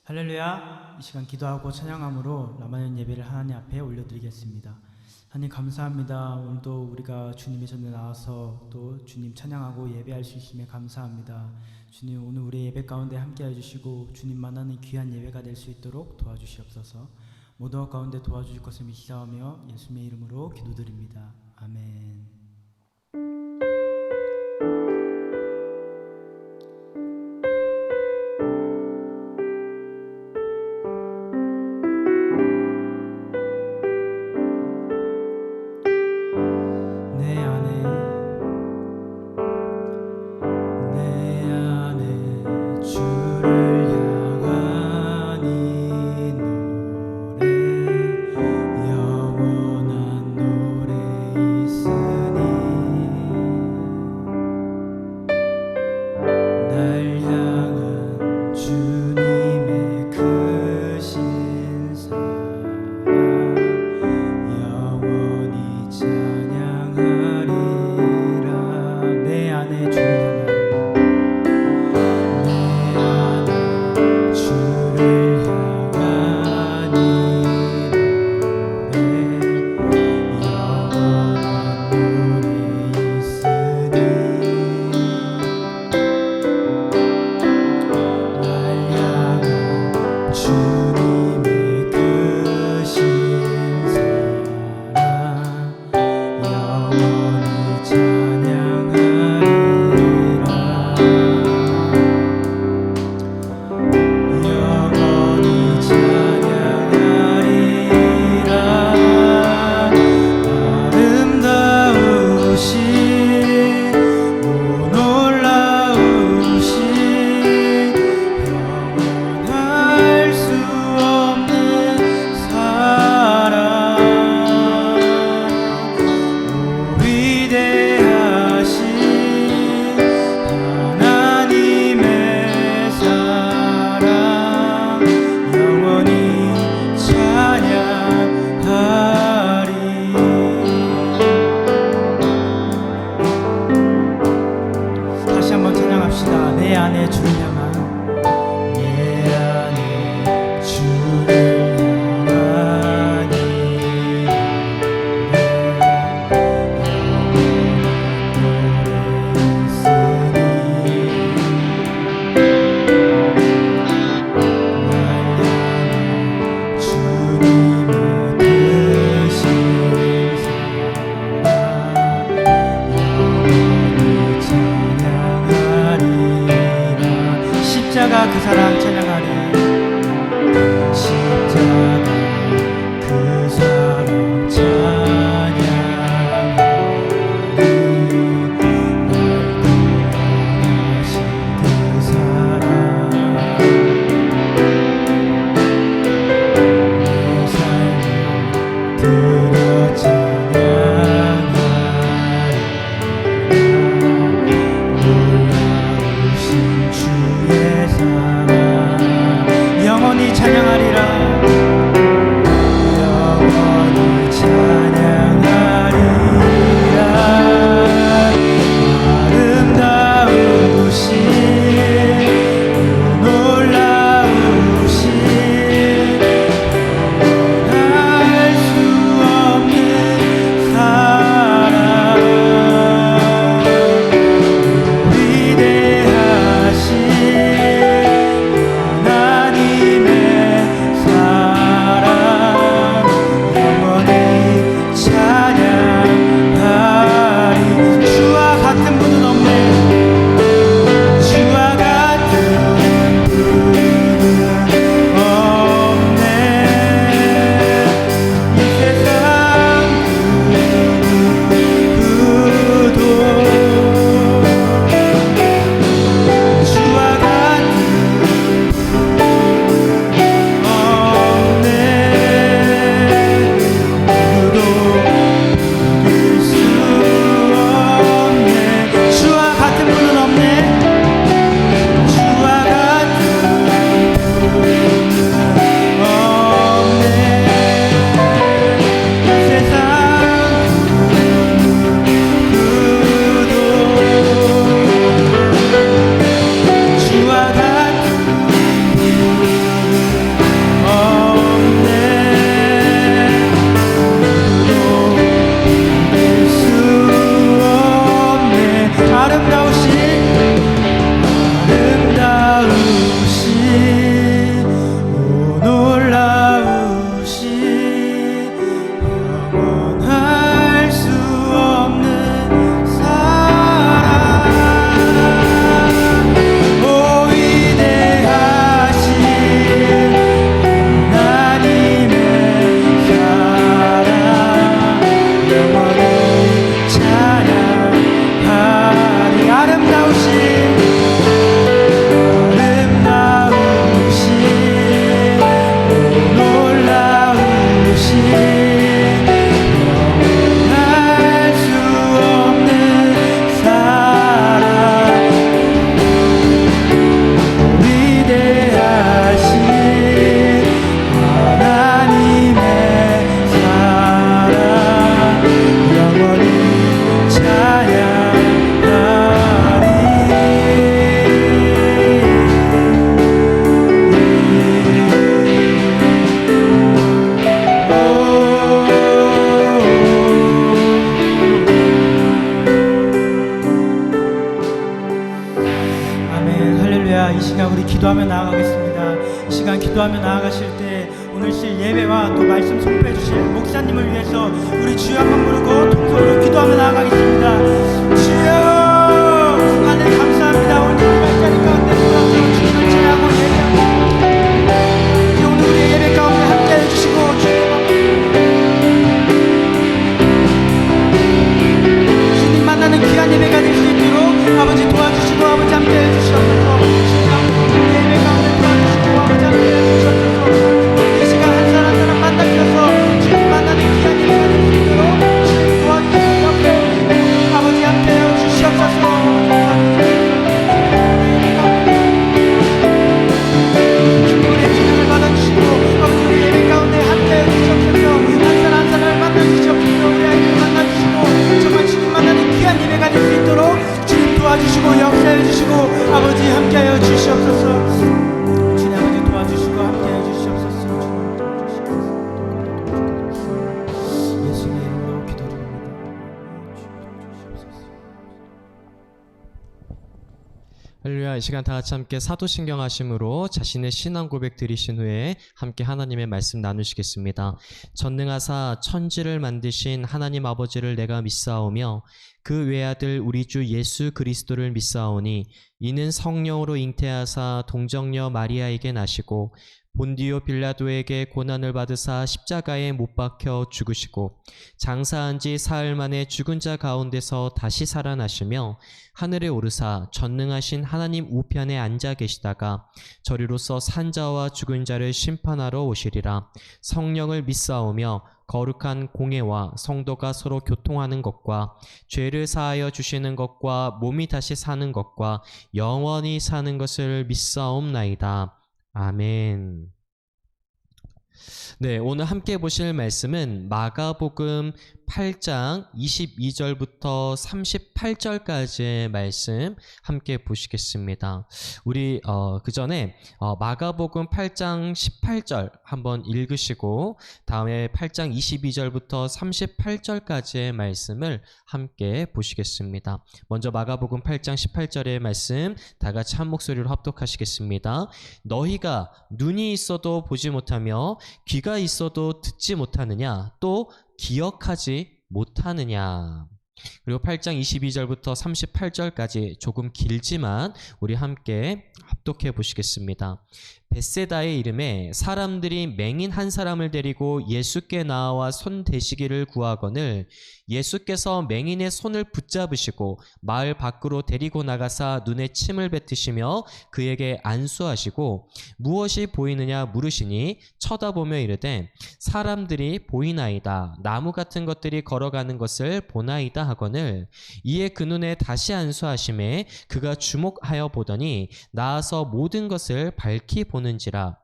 할렐루야. 이 시간 기도하고 찬양함으로 라마년 예배를 하나님 앞에 올려드리겠습니다. 하나님 감사합니다. 오늘도 우리가 주님의 전에 나와서 또 주님 찬양하고 예배할 수 있음에 감사합니다. 주님, 오늘 우리의 예배 가운데 함께해 주시고 주님 만나는 귀한 예배가 될 수 있도록 도와주시옵소서. 모든 가운데 도와주실 것을 믿사오며 예수님의 이름으로 기도드립니다. 아멘. 그 사랑 찬양하리. 십자가 그 사랑 찬양하리. 날 구원하신 그 사랑 내 삶을 들어 찬양하리. 놀라우신 주의 사랑 영원히 찬양하리라. 영원히 찬양하리라. 아름다우신 놀라우신 알 수 없는 사랑 위대하신 아멘. 할렐루야. 이 시간 우리 기도하며 나아가겠습니다. 이 시간 기도하며 나아가실 때 오늘 실 예배와 또 말씀 선포해 주실 목사님을 위해서 우리 주여 한번 부르고 통성으로 기도하며 나아가겠습니다. 주여 하나님 감사합니다. 오늘 이 발자리 가운데 돌아서 주님을 찬양하고 예배합니다. 오늘 우리의 예배 가운데 함께해 주시고 주님 만나는 귀한 예배가 될 수 있도록 아버지 도와주시고 아버지 함께해 주시옵소서. 주님 아버지 예배 가운데 도와주시고 아버지 함께해 주시옵소서. 이 시간 한 사람 한 사람 만나셔서 주님 만나는 귀한 예배가 될 수 있도록 주님 도와주시고 아버지 함께해 주시옵소서. 주님의 찬양을 받아주시고 아버지 우리 예배 가운데 함께해 주시옵소서. 한 사람 한 사람을 만나주시옵소서. 우리 아이들 만나주시고 정말 주님 만나는 귀한 예배가 될 수 있도록 주님 도와주시고 역사해 주시고 아버지 함께하여 주시옵소서. 주님 아버지 도와주시고 함께하여 주시옵소서. 주님 도와주시옵소서. 예수님의 이름으로 기도드립니다. 할렐루야. 이 시간 다 같이 함께 사도신경 하심으로 자신의 신앙 고백 드리신 후에 함께 하나님의 말씀 나누시겠습니다. 전능하사 천지를 만드신 하나님 아버지를 내가 믿사오며 그 외아들 우리 주 예수 그리스도를 믿사오니 이는 성령으로 잉태하사 동정녀 마리아에게 나시고 본디오 빌라도에게 고난을 받으사 십자가에 못 박혀 죽으시고 장사한 지 사흘 만에 죽은 자 가운데서 다시 살아나시며 하늘에 오르사 전능하신 하나님 우편에 앉아 계시다가 저리로서 산자와 죽은 자를 심판하러 오시리라. 성령을 믿사오며 거룩한 공예와 성도가 서로 교통하는 것과 죄를 사하여 주시는 것과 몸이 다시 사는 것과 영원히 사는 것을 믿사옵나이다. 아멘. 네, 오늘 함께 보실 말씀은 마가복음 8장 22절부터 38절까지의 말씀 함께 보시겠습니다. 우리 그 전에 마가복음 8장 18절 한번 읽으시고 다음에 8장 22절부터 38절까지의 말씀을 함께 보시겠습니다. 먼저 마가복음 8장 18절의 말씀 다 같이 한 목소리로 합독하시겠습니다. 너희가 눈이 있어도 보지 못하며 귀가 있어도 듣지 못하느냐? 또 기억하지 못하느냐? 그리고 8장 22절부터 38절까지 조금 길지만 우리 함께 합독해 보시겠습니다. 벳세다의 이름에 사람들이 맹인 한 사람을 데리고 예수께 나와 손 대시기를 구하거늘 예수께서 맹인의 손을 붙잡으시고 마을 밖으로 데리고 나가사 눈에 침을 뱉으시며 그에게 안수하시고 무엇이 보이느냐 물으시니 쳐다보며 이르되 사람들이 보이나이다. 나무 같은 것들이 걸어가는 것을 보나이다 하거늘 이에 그 눈에 다시 안수하심에 그가 주목하여 보더니 나아서 모든 것을 밝히 보는지라.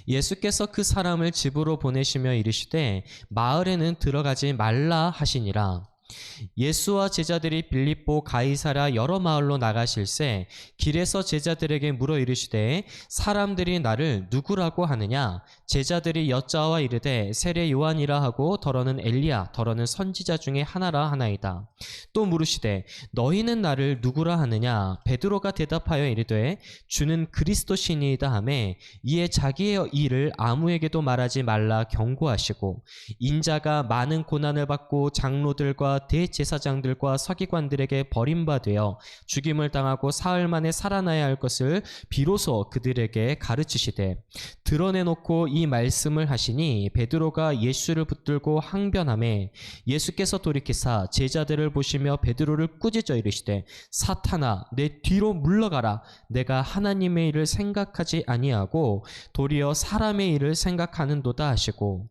예수께서 그 사람을 집으로 보내시며 이르시되 마을에는 들어가지 말라 하시니라. 예수와 제자들이 빌립보 가이사랴 여러 마을로 나가실새 길에서 제자들에게 물어 이르시되 사람들이 나를 누구라고 하느냐? 제자들이 여짜와 이르되 세례 요한이라 하고 더러는 엘리야 더러는 선지자 중에 하나라 하나이다. 또 물으시되 너희는 나를 누구라 하느냐? 베드로가 대답하여 이르되 주는 그리스도시니이다 하매 이에 자기의 일을 아무에게도 말하지 말라 경고하시고 인자가 많은 고난을 받고 장로들과 대제사장들과 서기관들에게 버림받아 죽임을 당하고 사흘 만에 살아나야 할 것을 비로소 그들에게 가르치시되 드러내놓고 이 말씀을 하시니 베드로가 예수를 붙들고 항변하매 예수께서 돌이키사 제자들을 보시며 베드로를 꾸짖어 이르시되 사탄아 내 뒤로 물러가라. 내가 하나님의 일을 생각하지 아니하고 도리어 사람의 일을 생각하는도다 하시고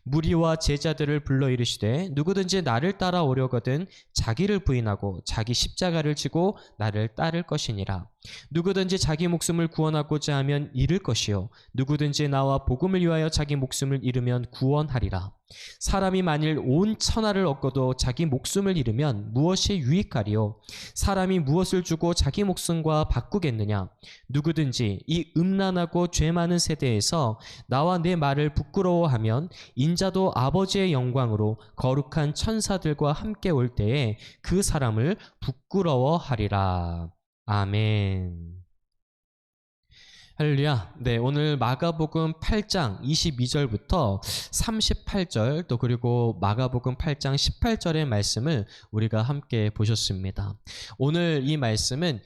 무리와 제자들을 불러 이르시되 누구든지 나를 따라오려거든 자기를 부인하고 자기 십자가를 지고 나를 따를 것이니라. 누구든지 자기 목숨을 구원하고자 하면 잃을 것이요 누구든지 나와 복음을 위하여 자기 목숨을 잃으면 구원하리라. 사람이 만일 온 천하를 얻고도 자기 목숨을 잃으면 무엇이 유익하리요? 사람이 무엇을 주고 자기 목숨과 바꾸겠느냐? 누구든지 이 음란하고 죄 많은 세대에서 나와 내 말을 부끄러워하면 인자도 아버지의 영광으로 거룩한 천사들과 함께 올 때에 그 사람을 부끄러워하리라. 아멘. 할렐루야. 네, 오늘 마가복음 8장 22절부터 38절 또 그리고 마가복음 8장 18절의 말씀을 우리가 함께 보셨습니다. 오늘 이 말씀은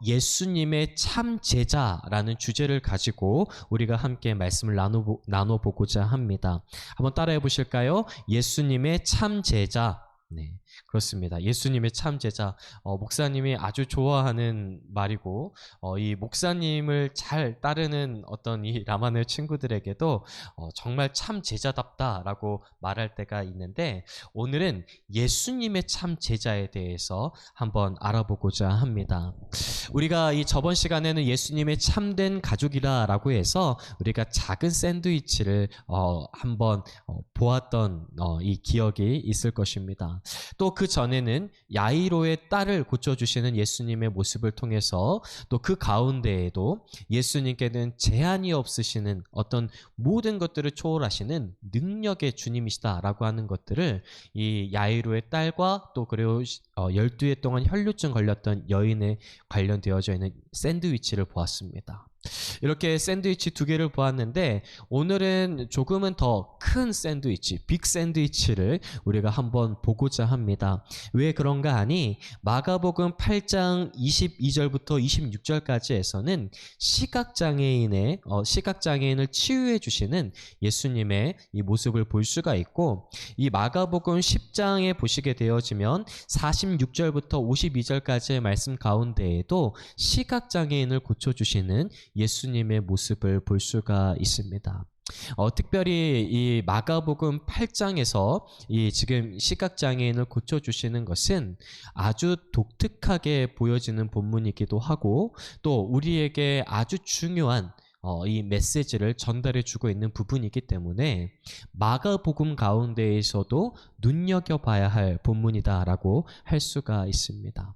예수님의 참 제자라는 주제를 가지고 우리가 함께 말씀을 나눠보고자 합니다. 한번 따라해 보실까요? 예수님의 참 제자. 네, 그렇습니다. 예수님의 참 제자. 목사님이 아주 좋아하는 말이고, 이 목사님을 잘 따르는 어떤 이 라마넬 친구들에게도 정말 참 제자답다라고 말할 때가 있는데, 오늘은 예수님의 참 제자에 대해서 한번 알아보고자 합니다. 우리가 이 저번 시간에는 예수님의 참된 가족이라고 해서 우리가 작은 샌드위치를 한번 보았던 이 기억이 있을 것입니다. 또 그 전에는 야이로의 딸을 고쳐주시는 예수님의 모습을 통해서 또 그 가운데에도 예수님께는 제한이 없으시는 어떤 모든 것들을 초월하시는 능력의 주님이시다라고 하는 것들을 이 야이로의 딸과 또 그리고 12해 동안 혈루증 걸렸던 여인에 관련되어져 있는 샌드위치를 보았습니다. 이렇게 샌드위치 두 개를 보았는데 오늘은 조금은 더 큰 샌드위치, 빅 샌드위치를 우리가 한번 보고자 합니다. 왜 그런가 하니 마가복음 8장 22절부터 26절까지에서는 시각장애인을 치유해 주시는 예수님의 이 모습을 볼 수가 있고 이 마가복음 10장에 보시게 되어지면 46절부터 52절까지의 말씀 가운데에도 시각장애인을 고쳐주시는 예수님의 모습을 볼 수가 있습니다. 특별히 이 마가복음 8장에서 이 지금 시각장애인을 고쳐주시는 것은 아주 독특하게 보여지는 본문이기도 하고 또 우리에게 아주 중요한 이 메시지를 전달해 주고 있는 부분이기 때문에 마가복음 가운데에서도 눈여겨봐야 할 본문이다라고 할 수가 있습니다.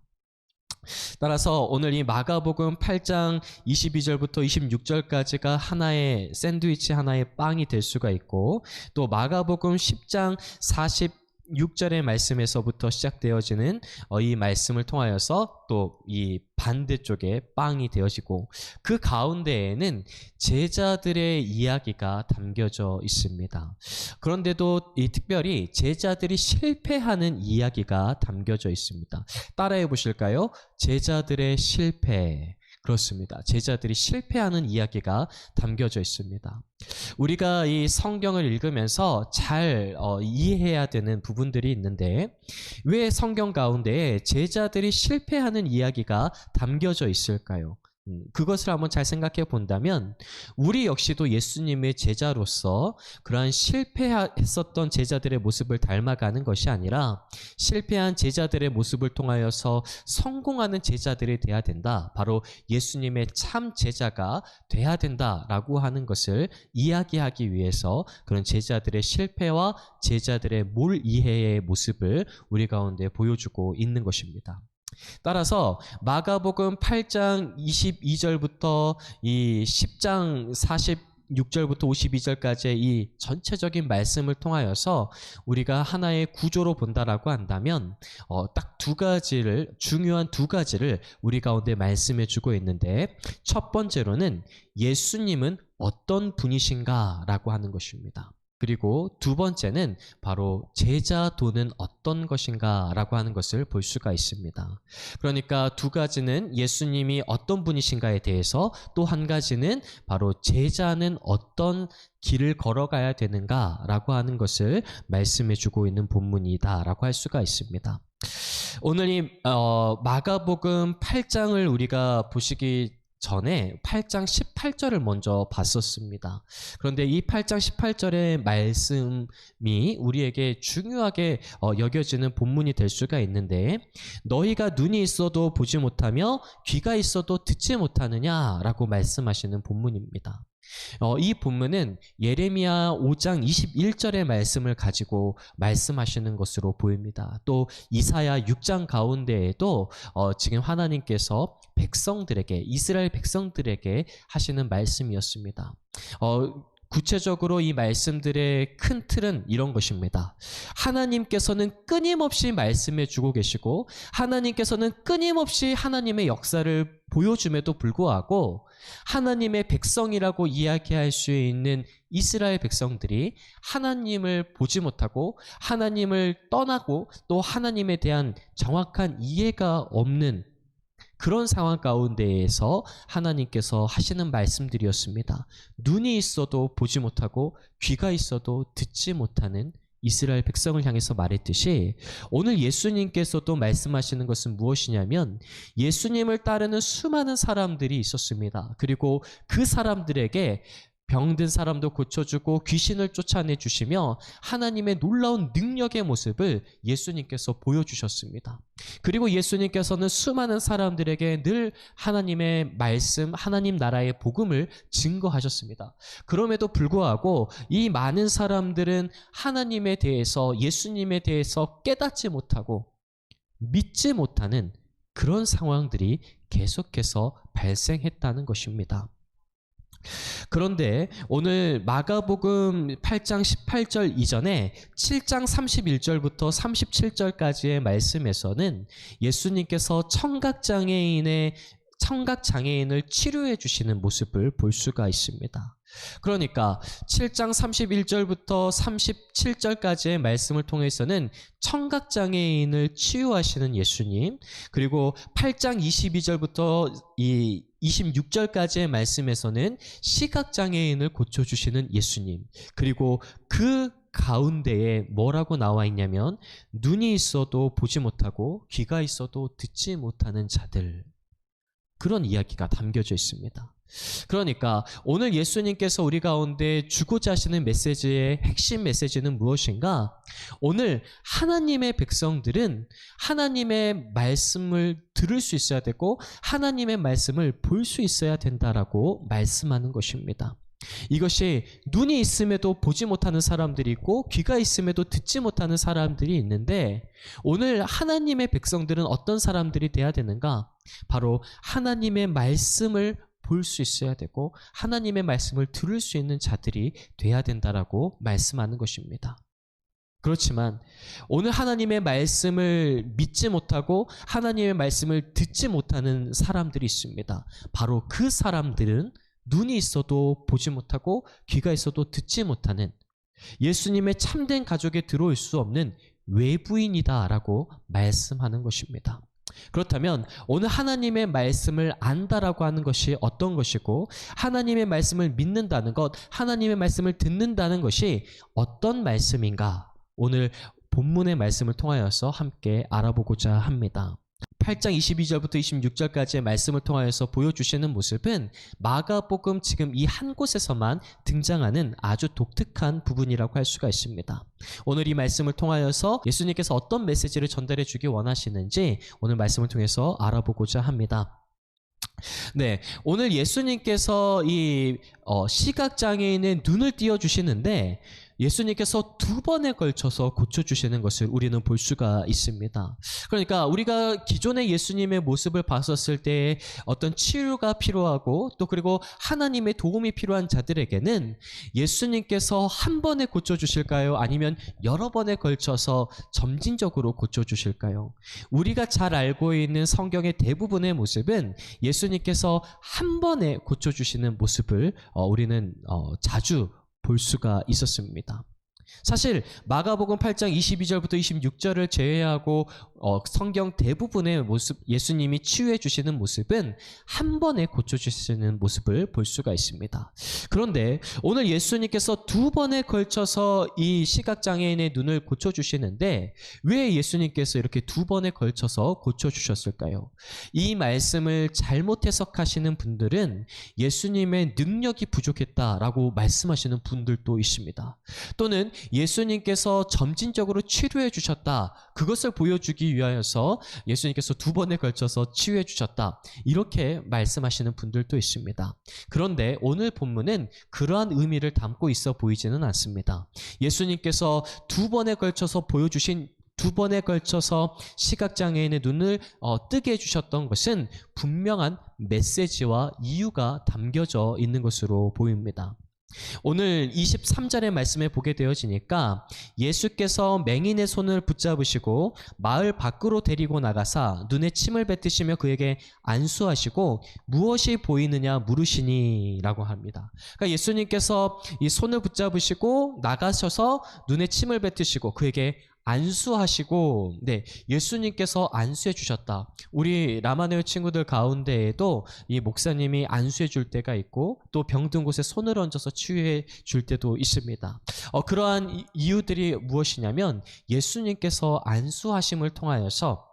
따라서 오늘 이 마가복음 8장 22절부터 26절까지가 하나의 샌드위치, 하나의 빵이 될 수가 있고 또 마가복음 10장 46절의 말씀에서부터 시작되어지는 이 말씀을 통하여서 또 이 반대쪽에 빵이 되어지고 그 가운데에는 제자들의 이야기가 담겨져 있습니다. 그런데도 특별히 제자들이 실패하는 이야기가 담겨져 있습니다. 따라해 보실까요? 제자들의 실패. 그렇습니다. 제자들이 실패하는 이야기가 담겨져 있습니다. 우리가 이 성경을 읽으면서 잘 이해해야 되는 부분들이 있는데 왜 성경 가운데 제자들이 실패하는 이야기가 담겨져 있을까요? 그것을 한번 잘 생각해 본다면 우리 역시도 예수님의 제자로서 그러한 실패했었던 제자들의 모습을 닮아가는 것이 아니라 실패한 제자들의 모습을 통하여서 성공하는 제자들이 돼야 된다. 바로 예수님의 참 제자가 돼야 된다라고 하는 것을 이야기하기 위해서 그런 제자들의 실패와 제자들의 몰 이해의 모습을 우리 가운데 보여주고 있는 것입니다. 따라서 마가복음 8장 22절부터 이 10장 46절부터 52절까지의 이 전체적인 말씀을 통하여서 우리가 하나의 구조로 본다라고 한다면 딱 중요한 두 가지를 우리 가운데 말씀해 주고 있는데 첫 번째로는 예수님은 어떤 분이신가라고 하는 것입니다. 그리고 두 번째는 바로 제자도는 어떤 것인가 라고 하는 것을 볼 수가 있습니다. 그러니까 두 가지는 예수님이 어떤 분이신가에 대해서 또 한 가지는 바로 제자는 어떤 길을 걸어가야 되는가 라고 하는 것을 말씀해 주고 있는 본문이다 라고 할 수가 있습니다. 오늘 이 마가복음 8장을 우리가 보시기 전에 8장 18절을 먼저 봤었습니다. 그런데 이 8장 18절의 말씀이 우리에게 중요하게 여겨지는 본문이 될 수가 있는데 너희가 눈이 있어도 보지 못하며 귀가 있어도 듣지 못하느냐라고 말씀하시는 본문입니다. 이 본문은 예레미야 5장 21절의 말씀을 가지고 말씀하시는 것으로 보입니다. 또 이사야 6장 가운데에도 지금 하나님께서 백성들에게 이스라엘 백성들에게 하시는 말씀이었습니다. 구체적으로 이 말씀들의 큰 틀은 이런 것입니다. 하나님께서는 끊임없이 말씀해 주고 계시고 하나님께서는 끊임없이 하나님의 역사를 보여줌에도 불구하고 하나님의 백성이라고 이야기할 수 있는 이스라엘 백성들이 하나님을 보지 못하고 하나님을 떠나고 또 하나님에 대한 정확한 이해가 없는 그런 상황 가운데에서 하나님께서 하시는 말씀들이었습니다. 눈이 있어도 보지 못하고 귀가 있어도 듣지 못하는 이스라엘 백성을 향해서 말했듯이 오늘 예수님께서도 말씀하시는 것은 무엇이냐면 예수님을 따르는 수많은 사람들이 있었습니다. 그리고 그 사람들에게 병든 사람도 고쳐주고 귀신을 쫓아내 주시며 하나님의 놀라운 능력의 모습을 예수님께서 보여주셨습니다. 그리고 예수님께서는 수많은 사람들에게 늘 하나님의 말씀, 하나님 나라의 복음을 증거하셨습니다. 그럼에도 불구하고 이 많은 사람들은 하나님에 대해서, 예수님에 대해서 깨닫지 못하고 믿지 못하는 그런 상황들이 계속해서 발생했다는 것입니다. 그런데 오늘 마가복음 8장 18절 이전에 7장 31절부터 37절까지의 말씀에서는 예수님께서 청각장애인을 치료해 주시는 모습을 볼 수가 있습니다. 그러니까 7장 31절부터 37절까지의 말씀을 통해서는 청각장애인을 치유하시는 예수님, 그리고 8장 22절부터 26절까지의 말씀에서는 시각장애인을 고쳐주시는 예수님, 그리고 그 가운데에 뭐라고 나와 있냐면 눈이 있어도 보지 못하고 귀가 있어도 듣지 못하는 자들, 그런 이야기가 담겨져 있습니다. 그러니까 오늘 예수님께서 우리 가운데 주고자 하시는 메시지의 핵심 메시지는 무엇인가? 오늘 하나님의 백성들은 하나님의 말씀을 들을 수 있어야 되고 하나님의 말씀을 볼 수 있어야 된다라고 말씀하는 것입니다. 이것이 눈이 있음에도 보지 못하는 사람들이 있고 귀가 있음에도 듣지 못하는 사람들이 있는데 오늘 하나님의 백성들은 어떤 사람들이 돼야 되는가? 바로 하나님의 말씀을 볼 수 있어야 되고 하나님의 말씀을 들을 수 있는 자들이 돼야 된다라고 말씀하는 것입니다. 그렇지만 오늘 하나님의 말씀을 믿지 못하고 하나님의 말씀을 듣지 못하는 사람들이 있습니다. 바로 그 사람들은 눈이 있어도 보지 못하고 귀가 있어도 듣지 못하는 예수님의 참된 가족에 들어올 수 없는 외부인이다라고 말씀하는 것입니다. 그렇다면 오늘 하나님의 말씀을 안다라고 하는 것이 어떤 것이고 하나님의 말씀을 믿는다는 것, 하나님의 말씀을 듣는다는 것이 어떤 말씀인가? 오늘 본문의 말씀을 통하여서 함께 알아보고자 합니다. 8장 22절부터 26절까지의 말씀을 통하여서 보여주시는 모습은 마가복음 지금 이 한 곳에서만 등장하는 아주 독특한 부분이라고 할 수가 있습니다. 오늘 이 말씀을 통하여서 예수님께서 어떤 메시지를 전달해 주기 원하시는지 오늘 말씀을 통해서 알아보고자 합니다. 네, 오늘 예수님께서 이 시각장애인의 눈을 띄워주시는데 예수님께서 두 번에 걸쳐서 고쳐주시는 것을 우리는 볼 수가 있습니다. 그러니까 우리가 기존의 예수님의 모습을 봤었을 때 어떤 치유가 필요하고 또 그리고 하나님의 도움이 필요한 자들에게는 예수님께서 한 번에 고쳐주실까요? 아니면 여러 번에 걸쳐서 점진적으로 고쳐주실까요? 우리가 잘 알고 있는 성경의 대부분의 모습은 예수님께서 한 번에 고쳐주시는 모습을 우리는 자주 볼 수가 있었습니다. 사실 마가복음 8장 22절부터 26절을 제외하고 성경 대부분의 모습, 예수님이 치유해 주시는 모습은 한 번에 고쳐주시는 모습을 볼 수가 있습니다. 그런데 오늘 예수님께서 두 번에 걸쳐서 이 시각장애인의 눈을 고쳐주시는데 왜 예수님께서 이렇게 두 번에 걸쳐서 고쳐주셨을까요? 이 말씀을 잘못 해석하시는 분들은 예수님의 능력이 부족했다라고 말씀하시는 분들도 있습니다. 또는 예수님께서 점진적으로 치료해 주셨다, 그것을 보여주기 위하여서 예수님께서 두 번에 걸쳐서 치유해 주셨다, 이렇게 말씀하시는 분들도 있습니다. 그런데 오늘 본문은 그러한 의미를 담고 있어 보이지는 않습니다. 예수님께서 두 번에 걸쳐서 보여주신 두 번에 걸쳐서 시각장애인의 눈을 뜨게 해주셨던 것은 분명한 메시지와 이유가 담겨져 있는 것으로 보입니다. 오늘 23절의 말씀에 보게 되어지니까 예수께서 맹인의 손을 붙잡으시고 마을 밖으로 데리고 나가사 눈에 침을 뱉으시며 그에게 안수하시고 무엇이 보이느냐 물으시니 라고 합니다. 그러니까 예수님께서 이 손을 붙잡으시고 나가셔서 눈에 침을 뱉으시고 그에게 안수하시고, 네, 예수님께서 안수해 주셨다. 우리 라마네오 친구들 가운데에도 이 목사님이 안수해 줄 때가 있고 또 병든 곳에 손을 얹어서 치유해 줄 때도 있습니다. 그러한 이유들이 무엇이냐면 예수님께서 안수하심을 통하여서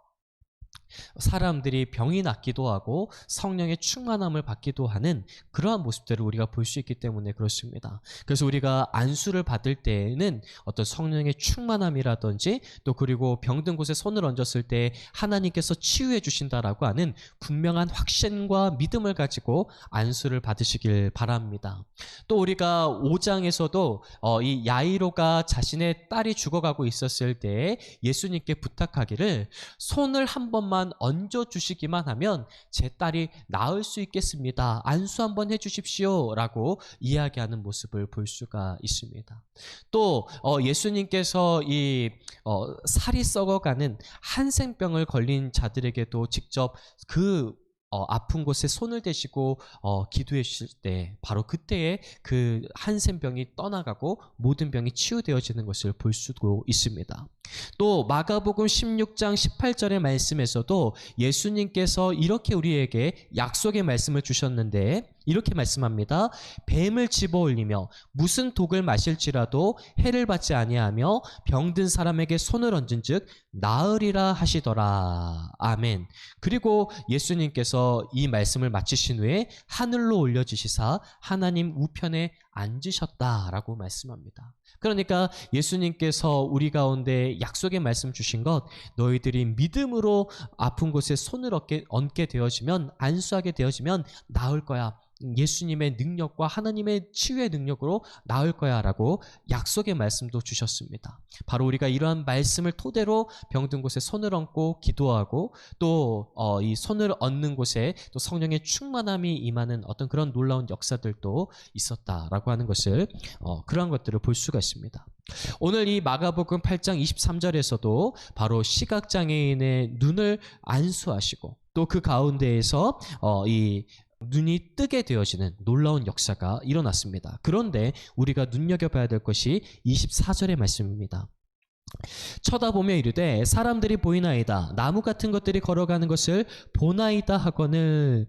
사람들이 병이 낫기도 하고 성령의 충만함을 받기도 하는 그러한 모습들을 우리가 볼 수 있기 때문에 그렇습니다. 그래서 우리가 안수를 받을 때에는 어떤 성령의 충만함이라든지 또 그리고 병든 곳에 손을 얹었을 때 하나님께서 치유해 주신다라고 하는 분명한 확신과 믿음을 가지고 안수를 받으시길 바랍니다. 또 우리가 5장에서도 이 야이로가 자신의 딸이 죽어가고 있었을 때 예수님께 부탁하기를 손을 한 번만 얹어주시기만 하면 제 딸이 나을 수 있겠습니다. 안수 한번 해주십시오 라고 이야기하는 모습을 볼 수가 있습니다. 또 예수님께서 이 살이 썩어가는 한센병을 걸린 자들에게도 직접 그 아픈 곳에 손을 대시고 기도해 주실 때 바로 그때에 그 한센병이 떠나가고 모든 병이 치유되어지는 것을 볼 수도 있습니다. 또 마가복음 16장 18절의 말씀에서도 예수님께서 이렇게 우리에게 약속의 말씀을 주셨는데 이렇게 말씀합니다. 뱀을 집어올리며 무슨 독을 마실지라도 해를 받지 아니하며 병든 사람에게 손을 얹은즉 나으리라 하시더라. 아멘. 그리고 예수님께서 이 말씀을 마치신 후에 하늘로 올려주시사 하나님 우편에 앉으셨다라고 말씀합니다. 그러니까 예수님께서 우리 가운데 약속의 말씀 주신 것, 너희들이 믿음으로 아픈 곳에 손을 얹게 되어지면, 안수하게 되어지면 나을 거야. 예수님의 능력과 하나님의 치유의 능력으로 나을 거야 라고 약속의 말씀도 주셨습니다. 바로 우리가 이러한 말씀을 토대로 병든 곳에 손을 얹고 기도하고 또 이 손을 얹는 곳에 또 성령의 충만함이 임하는 어떤 그런 놀라운 역사들도 있었다라고 하는 것을 그러한 것들을 볼 수가 있습니다. 오늘 이 마가복음 8장 23절에서도 바로 시각장애인의 눈을 안수하시고 또 그 가운데에서 이 눈이 뜨게 되어지는 놀라운 역사가 일어났습니다. 그런데 우리가 눈여겨봐야 될 것이 24절의 말씀입니다. 쳐다보며 이르되 사람들이 보이나이다. 나무 같은 것들이 걸어가는 것을 보나이다 하거늘.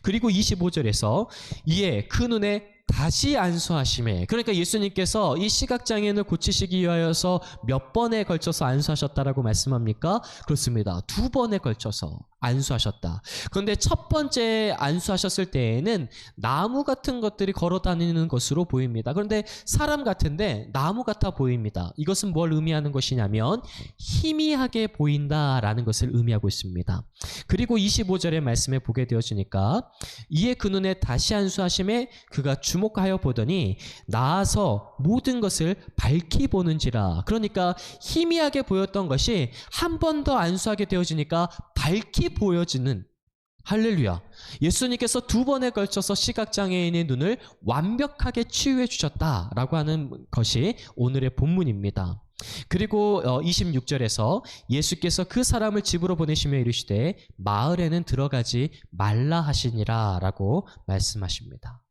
그리고 25절에서 이에 그 눈에 다시 안수하심에, 그러니까 예수님께서 이 시각장애인을 고치시기 위하여서 몇 번에 걸쳐서 안수하셨다라고 말씀합니까? 그렇습니다. 2번에 걸쳐서 안수하셨다. 그런데 첫 번째 안수하셨을 때에는 나무 같은 것들이 걸어다니는 것으로 보입니다. 그런데 사람 같은데 나무 같아 보입니다. 이것은 뭘 의미하는 것이냐면 희미하게 보인다라는 것을 의미하고 있습니다. 그리고 25절의 말씀에 보게 되어지니까 이에 그 눈에 다시 안수하심에 그가 주목하여 보더니 나아서 모든 것을 밝히 보는지라. 그러니까 희미하게 보였던 것이 한 번 더 안수하게 되어지니까 밝히 보여지는, 할렐루야. 예수님께서 2번에 걸쳐서 시각장애인의 눈을 완벽하게 치유해 주셨다라고 하는 것이 오늘의 본문입니다. 그리고 26절에서 예수께서 그 사람을 집으로 보내시며 이르시되 마을에는 들어가지 말라 하시니라 라고 말씀하십니다.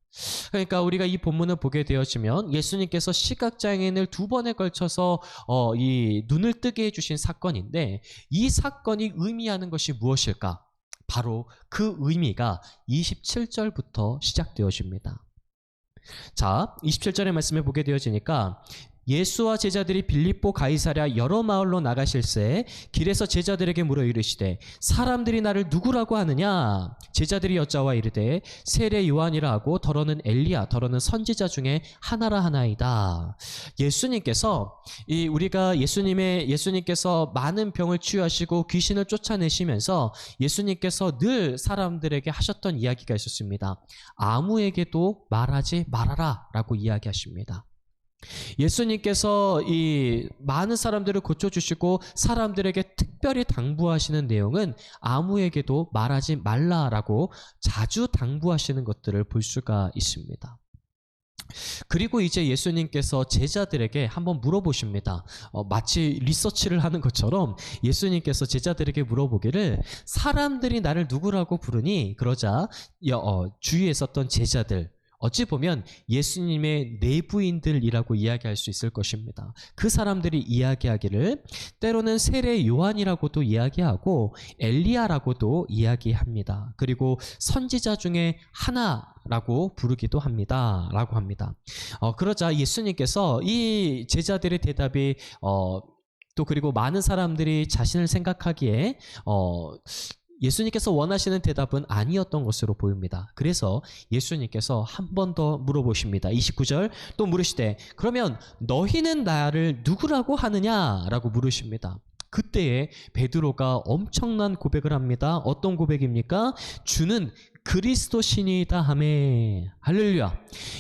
그러니까 우리가 이 본문을 보게 되어지면 예수님께서 시각장애인을 2번에 걸쳐서 이 눈을 뜨게 해주신 사건인데 이 사건이 의미하는 것이 무엇일까? 바로 그 의미가 27절부터 시작되어집니다. 자, 27절의 말씀을 보게 되어지니까 예수와 제자들이 빌립보 가이사랴 여러 마을로 나가실새 길에서 제자들에게 물어 이르시되 사람들이 나를 누구라고 하느냐? 제자들이 여짜와 이르되 세례 요한이라 하고 더러는 엘리야 더러는 선지자 중에 하나라 하나이다. 예수님께서 예수님께서 많은 병을 치유하시고 귀신을 쫓아내시면서 예수님께서 늘 사람들에게 하셨던 이야기가 있었습니다. 아무에게도 말하지 말아라 라고 이야기하십니다. 예수님께서 이 많은 사람들을 고쳐주시고 사람들에게 특별히 당부하시는 내용은 아무에게도 말하지 말라라고 자주 당부하시는 것들을 볼 수가 있습니다. 그리고 이제 예수님께서 제자들에게 한번 물어보십니다. 마치 리서치를 하는 것처럼 예수님께서 제자들에게 물어보기를 사람들이 나를 누구라고 부르니? 그러자 주위에 있었던 제자들, 어찌 보면 예수님의 내부인들이라고 이야기할 수 있을 것입니다. 그 사람들이 이야기하기를 때로는 세례 요한이라고도 이야기하고 엘리야라고도 이야기합니다. 그리고 선지자 중에 하나라고 부르기도 합니다. 라고 합니다. 그러자 예수님께서 이 제자들의 대답이 또 그리고 많은 사람들이 자신을 생각하기에 예수님께서 원하시는 대답은 아니었던 것으로 보입니다. 그래서 예수님께서 한 번 더 물어보십니다. 29절 또 물으시되 그러면 너희는 나를 누구라고 하느냐? 라고 물으십니다. 그때에 베드로가 엄청난 고백을 합니다. 어떤 고백입니까? 주는 그리스도시니이다 하매. 할렐루야.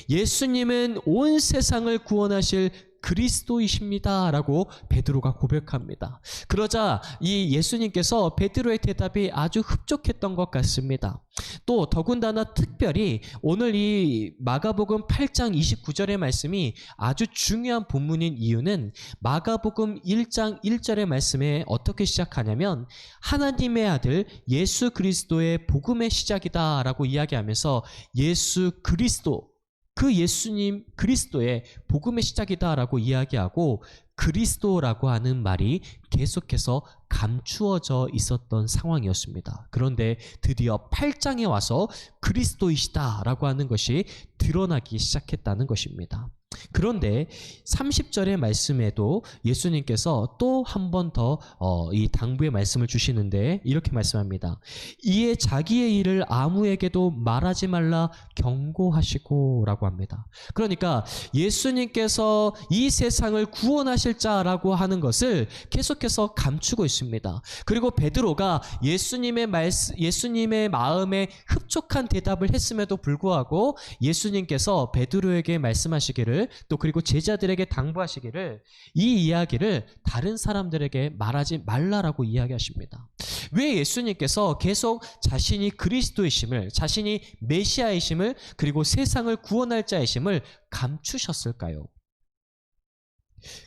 예수님은 온 세상을 구원하실 그리스도이십니다. 라고 베드로가 고백합니다. 그러자 이 예수님께서 베드로의 대답이 아주 흡족했던 것 같습니다. 또 더군다나 특별히 오늘 이 마가복음 8장 29절의 말씀이 아주 중요한 본문인 이유는 마가복음 1장 1절의 말씀에 어떻게 시작하냐면 하나님의 아들 예수 그리스도의 복음의 시작이다 라고 이야기하면서 예수 그리스도, 그 예수님 그리스도의 복음의 시작이다라고 이야기하고 그리스도라고 하는 말이 계속해서 감추어져 있었던 상황이었습니다. 그런데 드디어 8장에 와서 그리스도이시다라고 하는 것이 드러나기 시작했다는 것입니다. 그런데 30절의 말씀에도 예수님께서 또 한 번 더 이 당부의 말씀을 주시는데 이렇게 말씀합니다. 이에 자기의 일을 아무에게도 말하지 말라 경고하시고 라고 합니다. 그러니까 예수님께서 이 세상을 구원하실 자라고 하는 것을 계속해서 감추고 있습니다. 그리고 베드로가 예수님의 마음에 흡족한 대답을 했음에도 불구하고 예수님께서 베드로에게 말씀하시기를 또 그리고 제자들에게 당부하시기를 이 이야기를 다른 사람들에게 말하지 말라라고 이야기하십니다. 왜 예수님께서 계속 자신이 그리스도이심을, 자신이 메시아이심을 그리고 세상을 구원할 자이심을 감추셨을까요?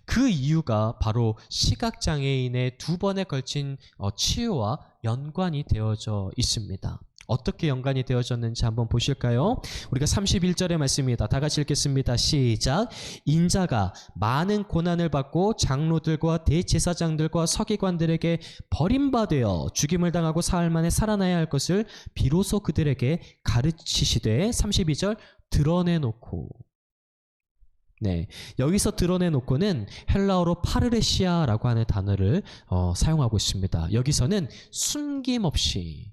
그 이유가 바로 시각장애인의 2번에 걸친 치유와 연관이 되어져 있습니다. 어떻게 연관이 되어졌는지 한번 보실까요? 우리가 31절의 말씀입니다. 다 같이 읽겠습니다. 시작. 인자가 많은 고난을 받고 장로들과 대제사장들과 서기관들에게 버림받아 죽임을 당하고 사흘 만에 살아나야 할 것을 비로소 그들에게 가르치시되 32절 드러내놓고. 네, 여기서 드러내놓고는 헬라어로 파르레시아라고 하는 단어를 사용하고 있습니다. 여기서는 숨김없이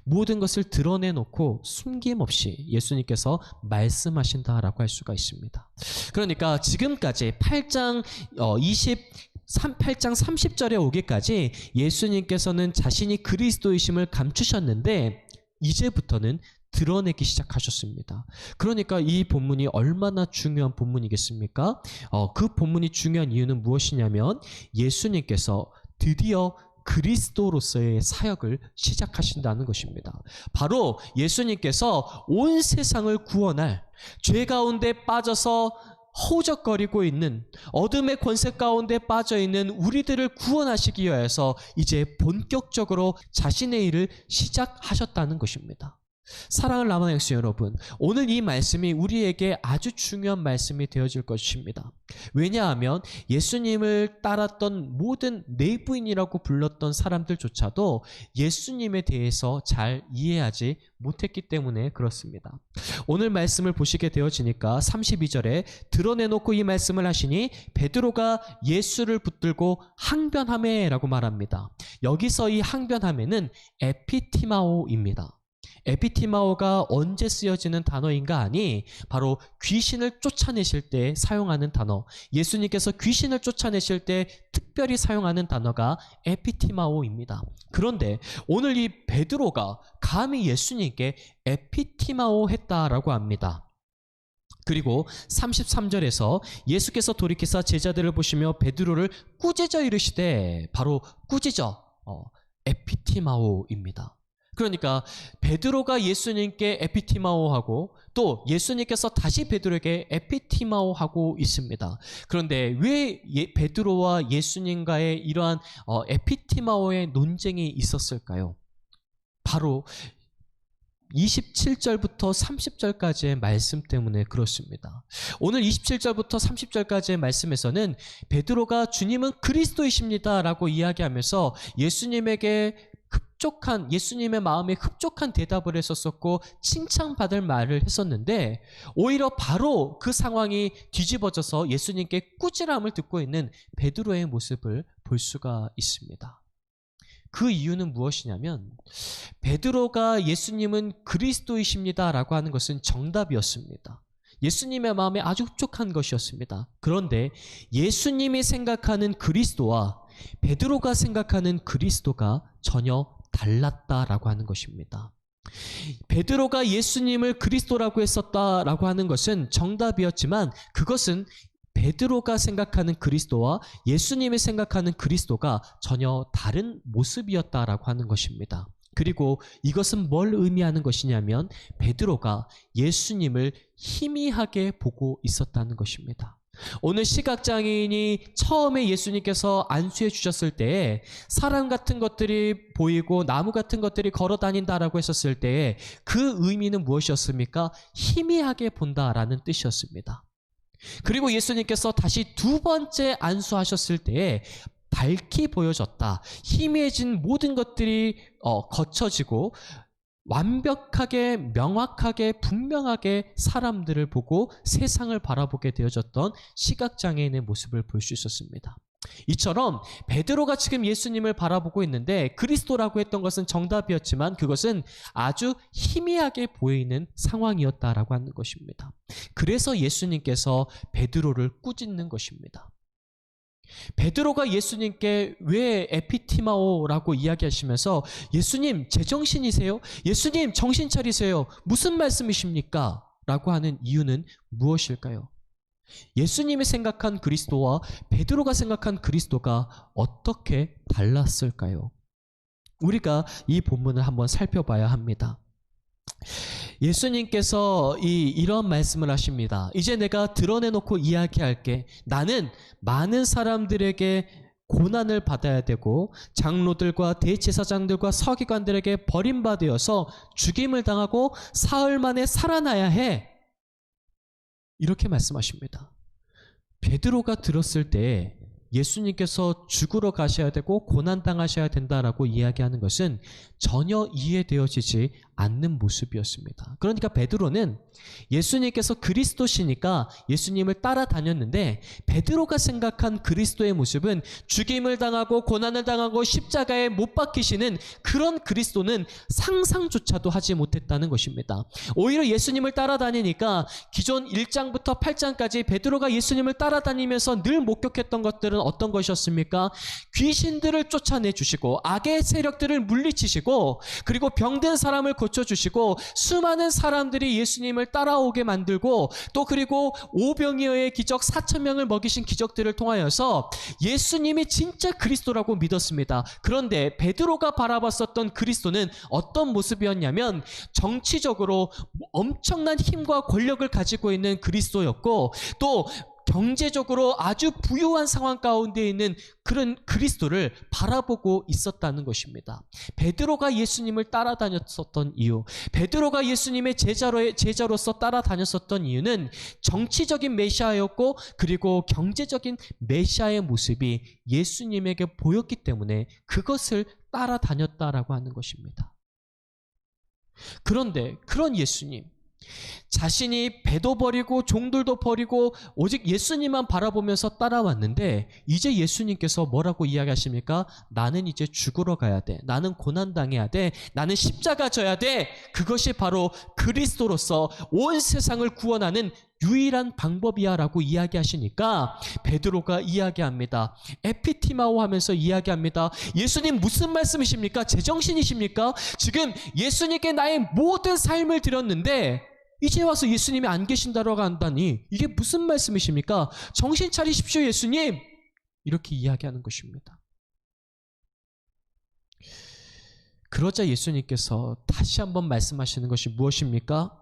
모든 것을 드러내놓고 숨김없이 예수님께서 말씀하신다라고 할 수가 있습니다. 그러니까 지금까지 8장 30절에 오기까지 예수님께서는 자신이 그리스도이심을 감추셨는데 이제부터는 드러내기 시작하셨습니다. 그러니까 이 본문이 얼마나 중요한 본문이겠습니까? 그 본문이 중요한 이유는 무엇이냐면 예수님께서 드디어 그리스도로서의 사역을 시작하신다는 것입니다. 바로 예수님께서 온 세상을 구원할 죄 가운데 빠져서 허우적거리고 있는 어둠의 권세 가운데 빠져있는 우리들을 구원하시기 위해서 이제 본격적으로 자신의 일을 시작하셨다는 것입니다. 사랑하는 라마나 백성 여러분, 오늘 이 말씀이 우리에게 아주 중요한 말씀이 되어질 것입니다. 왜냐하면 예수님을 따랐던 모든 내부인이라고 불렀던 사람들조차도 예수님에 대해서 잘 이해하지 못했기 때문에 그렇습니다. 오늘 말씀을 보시게 되어지니까 32절에 드러내놓고 이 말씀을 하시니 베드로가 예수를 붙들고 항변하매라고 말합니다. 여기서 이 항변하매는 에피티마오입니다. 에피티마오가 언제 쓰여지는 단어인가 하니 바로 귀신을 쫓아내실 때 사용하는 단어, 예수님께서 귀신을 쫓아내실 때 특별히 사용하는 단어가 에피티마오입니다. 그런데 오늘 이 베드로가 감히 예수님께 에피티마오 했다라고 합니다. 그리고 33절에서 예수께서 돌이키사 제자들을 보시며 베드로를 꾸짖어 이르시되, 바로 꾸짖어 에피티마오입니다. 그러니까 베드로가 예수님께 에피티마오하고 또 예수님께서 다시 베드로에게 에피티마오하고 있습니다. 그런데 왜 베드로와 예수님과의 이러한 에피티마오의 논쟁이 있었을까요? 바로 27절부터 30절까지의 말씀 때문에 그렇습니다. 오늘 27절부터 30절까지의 말씀에서는 베드로가 주님은 그리스도이십니다 라고 이야기하면서 예수님의 마음에 흡족한 대답을 했었고 칭찬받을 말을 했었는데, 오히려 바로 그 상황이 뒤집어져서 예수님께 꾸지람을 듣고 있는 베드로의 모습을 볼 수가 있습니다. 그 이유는 무엇이냐면, 베드로가 예수님은 그리스도이십니다 라고 하는 것은 정답이었습니다. 예수님의 마음에 아주 흡족한 것이었습니다. 그런데 예수님이 생각하는 그리스도와 베드로가 생각하는 그리스도가 전혀 달랐다라고 하는 것입니다. 베드로가 예수님을 그리스도라고 했었다라고 하는 것은 정답이었지만, 그것은 베드로가 생각하는 그리스도와 예수님이 생각하는 그리스도가 전혀 다른 모습이었다라고 하는 것입니다. 그리고 이것은 뭘 의미하는 것이냐면, 베드로가 예수님을 희미하게 보고 있었다는 것입니다. 오늘 시각장애인이 처음에 예수님께서 안수해 주셨을 때에 사람 같은 것들이 보이고 나무 같은 것들이 걸어 다닌다라고 했었을 때에 그 의미는 무엇이었습니까? 희미하게 본다라는 뜻이었습니다. 그리고 예수님께서 다시 두 번째 안수하셨을 때에 밝히 보여졌다. 희미해진 모든 것들이 거쳐지고 완벽하게, 명확하게, 분명하게 사람들을 보고 세상을 바라보게 되어졌던 시각장애인의 모습을 볼 수 있었습니다. 이처럼 베드로가 지금 예수님을 바라보고 있는데, 그리스도라고 했던 것은 정답이었지만 그것은 아주 희미하게 보이는 상황이었다라고 하는 것입니다. 그래서 예수님께서 베드로를 꾸짖는 것입니다. 베드로가 예수님께 왜 에피티마오라고 이야기하시면서 예수님 제정신이세요? 예수님 정신 차리세요. 무슨 말씀이십니까? 라고 하는 이유는 무엇일까요? 예수님이 생각한 그리스도와 베드로가 생각한 그리스도가 어떻게 달랐을까요? 우리가 이 본문을 한번 살펴봐야 합니다. 예수님께서 이런 말씀을 하십니다. 이제 내가 드러내놓고 이야기할게. 나는 많은 사람들에게 고난을 받아야 되고 장로들과 대제사장들과 서기관들에게 버림받아서 죽임을 당하고 사흘 만에 살아나야 해. 이렇게 말씀하십니다. 베드로가 들었을 때 예수님께서 죽으러 가셔야 되고 고난당하셔야 된다라고 이야기하는 것은 전혀 이해되어지지 않는 모습이었습니다. 그러니까 베드로는 예수님께서 그리스도시니까 예수님을 따라다녔는데, 베드로가 생각한 그리스도의 모습은 죽임을 당하고 고난을 당하고 십자가에 못 박히시는 그런 그리스도는 상상조차도 하지 못했다는 것입니다. 오히려 예수님을 따라다니니까 기존 1장부터 8장까지 베드로가 예수님을 따라다니면서 늘 목격했던 것들은 어떤 것이었습니까? 귀신들을 쫓아내 주시고 악의 세력들을 물리치시고, 그리고 병든 사람을 고쳐주시고, 수많은 사람들이 예수님을 따라오게 만들고, 또 그리고 오병이어의 기적 4,000명을 먹이신 기적들을 통하여서 예수님이 진짜 그리스도라고 믿었습니다. 그런데 베드로가 바라봤었던 그리스도는 어떤 모습이었냐면, 정치적으로 엄청난 힘과 권력을 가지고 있는 그리스도였고, 또 경제적으로 아주 부유한 상황 가운데 있는 그런 그리스도를 바라보고 있었다는 것입니다. 베드로가 예수님을 따라다녔었던 이유, 베드로가 예수님의 제자로서 따라다녔었던 이유는 정치적인 메시아였고, 그리고 경제적인 메시아의 모습이 예수님에게 보였기 때문에 그것을 따라다녔다라고 하는 것입니다. 그런데 그런 예수님, 자신이 배도 버리고 종들도 버리고 오직 예수님만 바라보면서 따라왔는데, 이제 예수님께서 뭐라고 이야기하십니까? 나는 이제 죽으러 가야 돼. 나는 고난당해야 돼. 나는 십자가 져야 돼. 그것이 바로 그리스도로서 온 세상을 구원하는 유일한 방법이야 라고 이야기하시니까 베드로가 이야기합니다. 에피티마오 하면서 이야기합니다. 예수님 무슨 말씀이십니까? 제정신이십니까? 지금 예수님께 나의 모든 삶을 드렸는데 이제 와서 예수님이 안 계신다라고 한다니 이게 무슨 말씀이십니까? 정신 차리십시오 예수님! 이렇게 이야기하는 것입니다. 그러자 예수님께서 다시 한번 말씀하시는 것이 무엇입니까?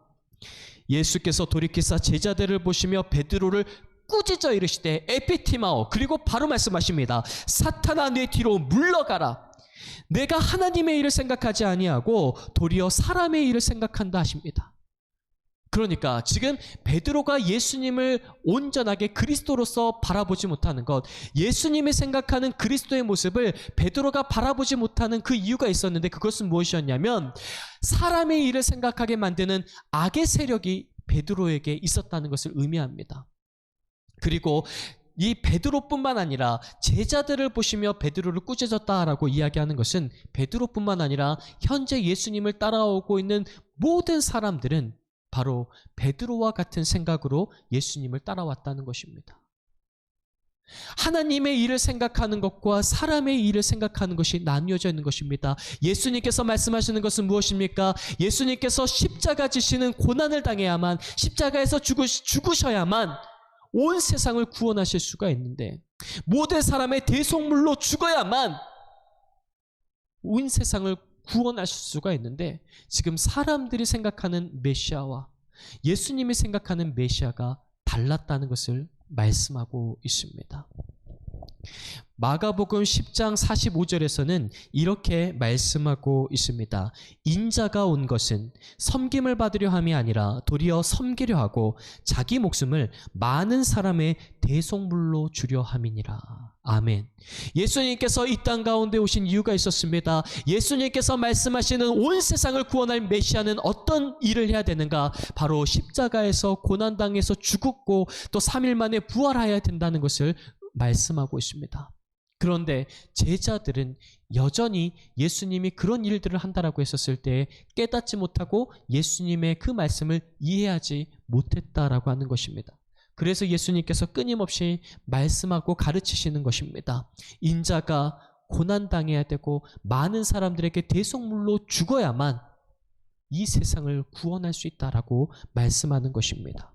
예수께서 돌이키사 제자들을 보시며 베드로를 꾸짖어 이르시되 에피티마오, 그리고 바로 말씀하십니다. 사탄아, 내 뒤로 물러가라. 내가 하나님의 일을 생각하지 아니하고 도리어 사람의 일을 생각한다 하십니다. 그러니까 지금 베드로가 예수님을 온전하게 그리스도로서 바라보지 못하는 것, 예수님이 생각하는 그리스도의 모습을 베드로가 바라보지 못하는 그 이유가 있었는데, 그것은 무엇이었냐면 사람의 일을 생각하게 만드는 악의 세력이 베드로에게 있었다는 것을 의미합니다. 그리고 이 베드로뿐만 아니라 제자들을 보시며 베드로를 꾸짖었다라고 이야기하는 것은 베드로뿐만 아니라 현재 예수님을 따라오고 있는 모든 사람들은 바로 베드로와 같은 생각으로 예수님을 따라왔다는 것입니다. 하나님의 일을 생각하는 것과 사람의 일을 생각하는 것이 나뉘어져 있는 것입니다. 예수님께서 말씀하시는 것은 무엇입니까? 예수님께서 십자가 지시는 고난을 당해야만, 십자가에서 죽으셔야만 온 세상을 구원하실 수가 있는데, 모든 사람의 대속물로 죽어야만 온 세상을 구원하실 수가 있는데, 지금 사람들이 생각하는 메시아와 예수님이 생각하는 메시아가 달랐다는 것을 말씀하고 있습니다. 마가복음 10장 45절에서는 이렇게 말씀하고 있습니다. 인자가 온 것은 섬김을 받으려 함이 아니라 도리어 섬기려 하고 자기 목숨을 많은 사람의 대속물로 주려 함이니라. 아멘. 예수님께서 이 땅 가운데 오신 이유가 있었습니다. 예수님께서 말씀하시는 온 세상을 구원할 메시아는 어떤 일을 해야 되는가? 바로 십자가에서 고난당해서 죽었고 또 3일 만에 부활하여야 된다는 것을 말씀하고 있습니다. 그런데 제자들은 여전히 예수님이 그런 일들을 한다라고 했었을 때 깨닫지 못하고 예수님의 그 말씀을 이해하지 못했다라고 하는 것입니다. 그래서 예수님께서 끊임없이 말씀하고 가르치시는 것입니다. 인자가 고난당해야 되고 많은 사람들에게 대속물로 죽어야만 이 세상을 구원할 수 있다라고 말씀하는 것입니다.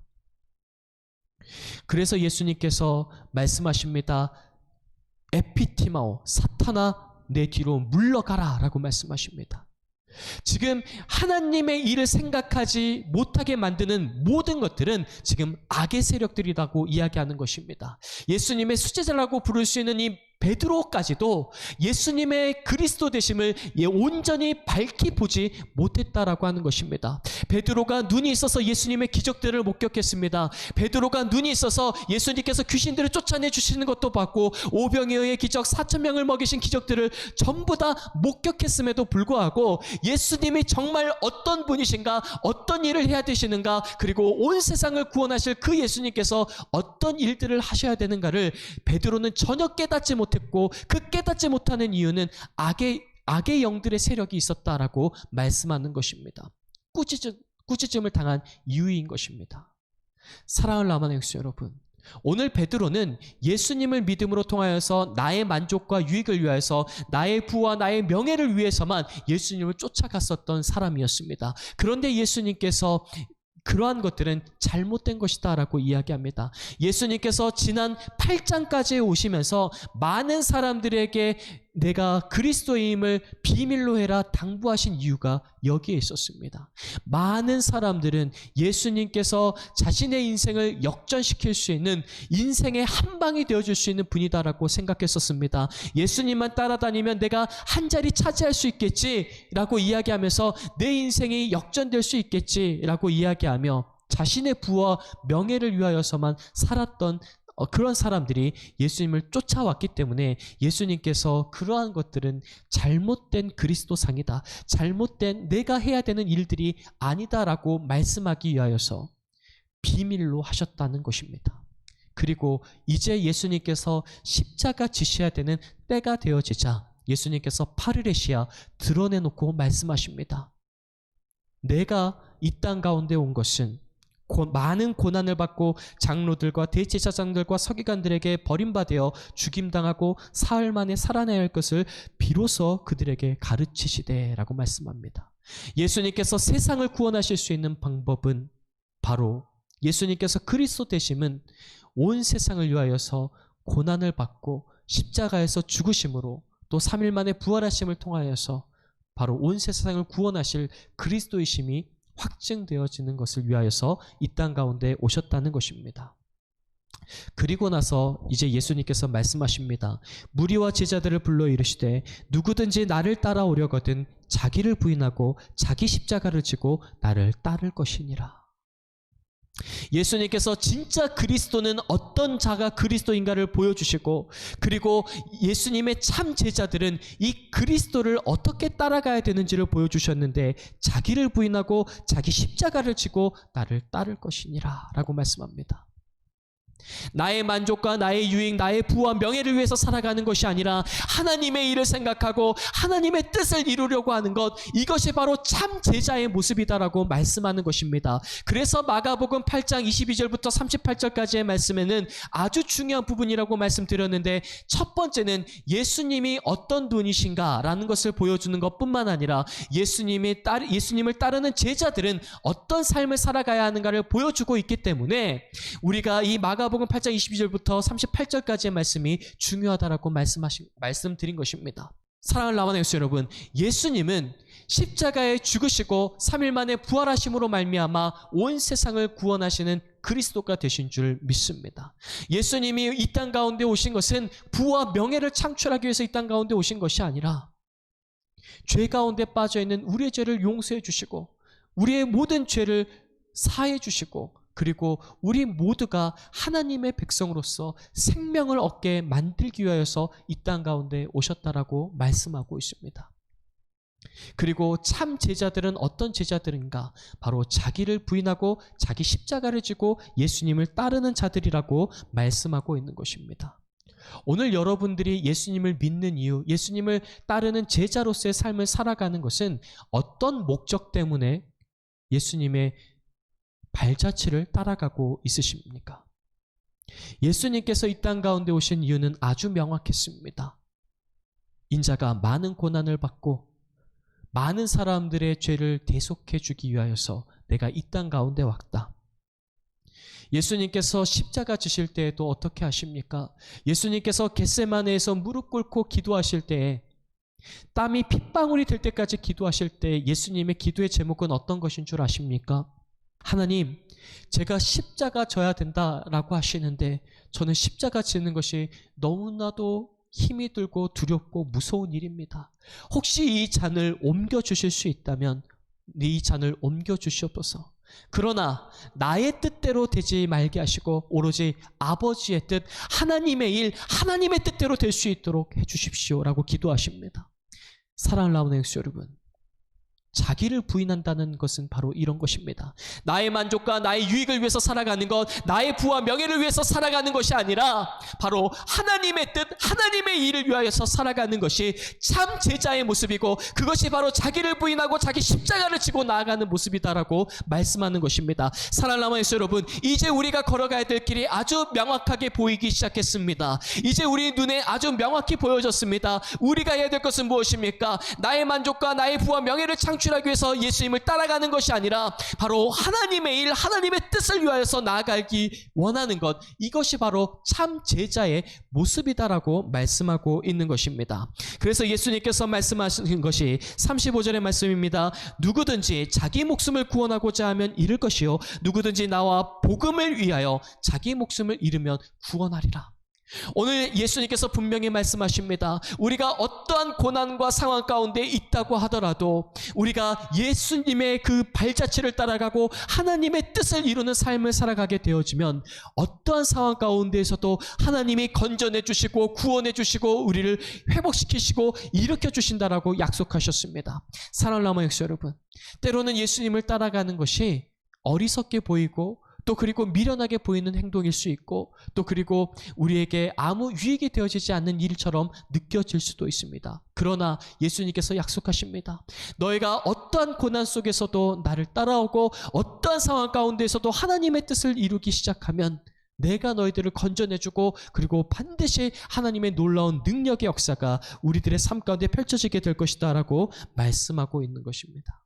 그래서 예수님께서 말씀하십니다. 에피티마오, 사탄아, 내 뒤로 물러가라 라고 말씀하십니다. 지금 하나님의 일을 생각하지 못하게 만드는 모든 것들은 지금 악의 세력들이라고 이야기하는 것입니다. 예수님의 수제자라고 부를 수 있는 이 베드로까지도 예수님의 그리스도 되심을 온전히 밝히 보지 못했다라고 하는 것입니다. 베드로가 눈이 있어서 예수님의 기적들을 목격했습니다. 베드로가 눈이 있어서 예수님께서 귀신들을 쫓아내 주시는 것도 봤고 오병이어의 기적, 4,000명을 먹이신 기적들을 전부 다 목격했음에도 불구하고 예수님이 정말 어떤 분이신가, 어떤 일을 해야 되시는가, 그리고 온 세상을 구원하실 그 예수님께서 어떤 일들을 하셔야 되는가를 베드로는 전혀 깨닫지 못했고, 그 깨닫지 못하는 이유는 악의 영들의 세력이 있었다라고 말씀하는 것입니다. 꾸짖음을 당한 이유인 것입니다. 사랑하는 라마네 육수 여러분, 오늘 베드로는 예수님을 믿음으로 통하여서 나의 만족과 유익을 위하여서 나의 부와 나의 명예를 위해서만 예수님을 쫓아갔었던 사람이었습니다. 그런데 예수님께서 그러한 것들은 잘못된 것이다 라고 이야기합니다. 예수님께서 지난 8장까지 오시면서 많은 사람들에게 내가 그리스도임을 비밀로 해라 당부하신 이유가 여기에 있었습니다. 많은 사람들은 예수님께서 자신의 인생을 역전시킬 수 있는 인생의 한방이 되어줄 수 있는 분이다라고 생각했었습니다. 예수님만 따라다니면 내가 한 자리 차지할 수 있겠지라고 이야기하면서 내 인생이 역전될 수 있겠지라고 이야기하며 자신의 부와 명예를 위하여서만 살았던 그런 사람들이 예수님을 쫓아왔기 때문에 예수님께서 그러한 것들은 잘못된 그리스도상이다, 잘못된 내가 해야 되는 일들이 아니다라고 말씀하기 위하여서 비밀로 하셨다는 것입니다. 그리고 이제 예수님께서 십자가 지셔야 되는 때가 되어지자 예수님께서 파르레시아 드러내놓고 말씀하십니다. 내가 이 땅 가운데 온 것은 많은 고난을 받고 장로들과 대제사장들과 서기관들에게 버림받아 죽임당하고 사흘 만에 살아나야 할 것을 비로소 그들에게 가르치시되라고 말씀합니다. 예수님께서 세상을 구원하실 수 있는 방법은 바로 예수님께서 그리스도 되심은 온 세상을 위하여서 고난을 받고 십자가에서 죽으심으로 또 3일 만에 부활하심을 통하여서 바로 온 세상을 구원하실 그리스도이심이 확증되어지는 것을 위하여서 이 땅 가운데 오셨다는 것입니다. 그리고 나서 이제 예수님께서 말씀하십니다. 무리와 제자들을 불러 이르시되 누구든지 나를 따라오려거든 자기를 부인하고 자기 십자가를 지고 나를 따를 것이니라. 예수님께서 진짜 그리스도는 어떤 자가 그리스도인가를 보여주시고, 그리고 예수님의 참 제자들은 이 그리스도를 어떻게 따라가야 되는지를 보여주셨는데, 자기를 부인하고 자기 십자가를 지고 나를 따를 것이니라 라고 말씀합니다. 나의 만족과 나의 유익, 나의 부와 명예를 위해서 살아가는 것이 아니라 하나님의 일을 생각하고 하나님의 뜻을 이루려고 하는 것, 이것이 바로 참 제자의 모습이다라고 말씀하는 것입니다. 그래서 마가복음 8장 22절부터 38절까지의 말씀에는 아주 중요한 부분이라고 말씀드렸는데, 첫 번째는 예수님이 어떤 분이신가라는 것을 보여주는 것뿐만 아니라 예수님을 따르는 제자들은 어떤 삶을 살아가야 하는가를 보여주고 있기 때문에 우리가 이 마가복음 8장 22절부터 38절까지의 말씀이 중요하다라고 말씀드린 것입니다. 사랑하는 라마네 엑스 여러분, 예수님은 십자가에 죽으시고 3일 만에 부활하심으로 말미암아 온 세상을 구원하시는 그리스도가 되신 줄 믿습니다. 예수님이 이 땅 가운데 오신 것은 부와 명예를 창출하기 위해서 이 땅 가운데 오신 것이 아니라 죄 가운데 빠져있는 우리의 죄를 용서해 주시고 우리의 모든 죄를 사해 주시고, 그리고 우리 모두가 하나님의 백성으로서 생명을 얻게 만들기 위하여서 이 땅 가운데 오셨다라고 말씀하고 있습니다. 그리고 참 제자들은 어떤 제자들인가? 바로 자기를 부인하고 자기 십자가를 지고 예수님을 따르는 자들이라고 말씀하고 있는 것입니다. 오늘 여러분들이 예수님을 믿는 이유, 예수님을 따르는 제자로서의 삶을 살아가는 것은 어떤 목적 때문에 예수님의 발자취를 따라가고 있으십니까? 예수님께서 이 땅 가운데 오신 이유는 아주 명확했습니다. 인자가 많은 고난을 받고 많은 사람들의 죄를 대속해 주기 위하여서 내가 이 땅 가운데 왔다. 예수님께서 십자가 지실 때에도 어떻게 하십니까? 예수님께서 겟세마네에서 무릎 꿇고 기도하실 때에 땀이 핏방울이 될 때까지 기도하실 때 예수님의 기도의 제목은 어떤 것인 줄 아십니까? 하나님, 제가 십자가 져야 된다라고 하시는데 저는 십자가 지는 것이 너무나도 힘이 들고 두렵고 무서운 일입니다. 혹시 이 잔을 옮겨주실 수 있다면 이 잔을 옮겨주시옵소서. 그러나 나의 뜻대로 되지 말게 하시고 오로지 아버지의 뜻, 하나님의 일, 하나님의 뜻대로 될 수 있도록 해주십시오라고 기도하십니다. 사랑하는 라우네 엑스 여러분, 자기를 부인한다는 것은 바로 이런 것입니다. 나의 만족과 나의 유익을 위해서 살아가는 것, 나의 부와 명예를 위해서 살아가는 것이 아니라 바로 하나님의 뜻, 하나님의 일을 위하여서 살아가는 것이 참 제자의 모습이고, 그것이 바로 자기를 부인하고 자기 십자가를 지고 나아가는 모습이다라고 말씀하는 것입니다. 사랑하는 라마에스 여러분, 이제 우리가 걸어가야 될 길이 아주 명확하게 보이기 시작했습니다. 이제 우리 눈에 아주 명확히 보여졌습니다. 우리가 해야 될 것은 무엇입니까? 나의 만족과 나의 부와 명예를 창출하기 위해서 예수님을 따라가는 것이 아니라 바로 하나님의 일, 하나님의 뜻을 위하여서 나아가기 원하는 것, 이것이 바로 참 제자의 모습이다라고 말씀하고 있는 것입니다. 그래서 예수님께서 말씀하신 것이 35절의 말씀입니다. 누구든지 자기 목숨을 구원하고자 하면 잃을 것이요 누구든지 나와 복음을 위하여 자기 목숨을 잃으면 구원하리라. 오늘 예수님께서 분명히 말씀하십니다. 우리가 어떠한 고난과 상황 가운데 있다고 하더라도 우리가 예수님의 그 발자취를 따라가고 하나님의 뜻을 이루는 삶을 살아가게 되어지면 어떠한 상황 가운데에서도 하나님이 건져내 주시고 구원해 주시고 우리를 회복시키시고 일으켜 주신다라고 약속하셨습니다. 사랑하는 라마역스 여러분, 때로는 예수님을 따라가는 것이 어리석게 보이고 또 그리고 미련하게 보이는 행동일 수 있고, 또 그리고 우리에게 아무 유익이 되어지지 않는 일처럼 느껴질 수도 있습니다. 그러나 예수님께서 약속하십니다. 너희가 어떠한 고난 속에서도 나를 따라오고 어떠한 상황 가운데에서도 하나님의 뜻을 이루기 시작하면 내가 너희들을 건져내주고 그리고 반드시 하나님의 놀라운 능력의 역사가 우리들의 삶 가운데 펼쳐지게 될 것이다 라고 말씀하고 있는 것입니다.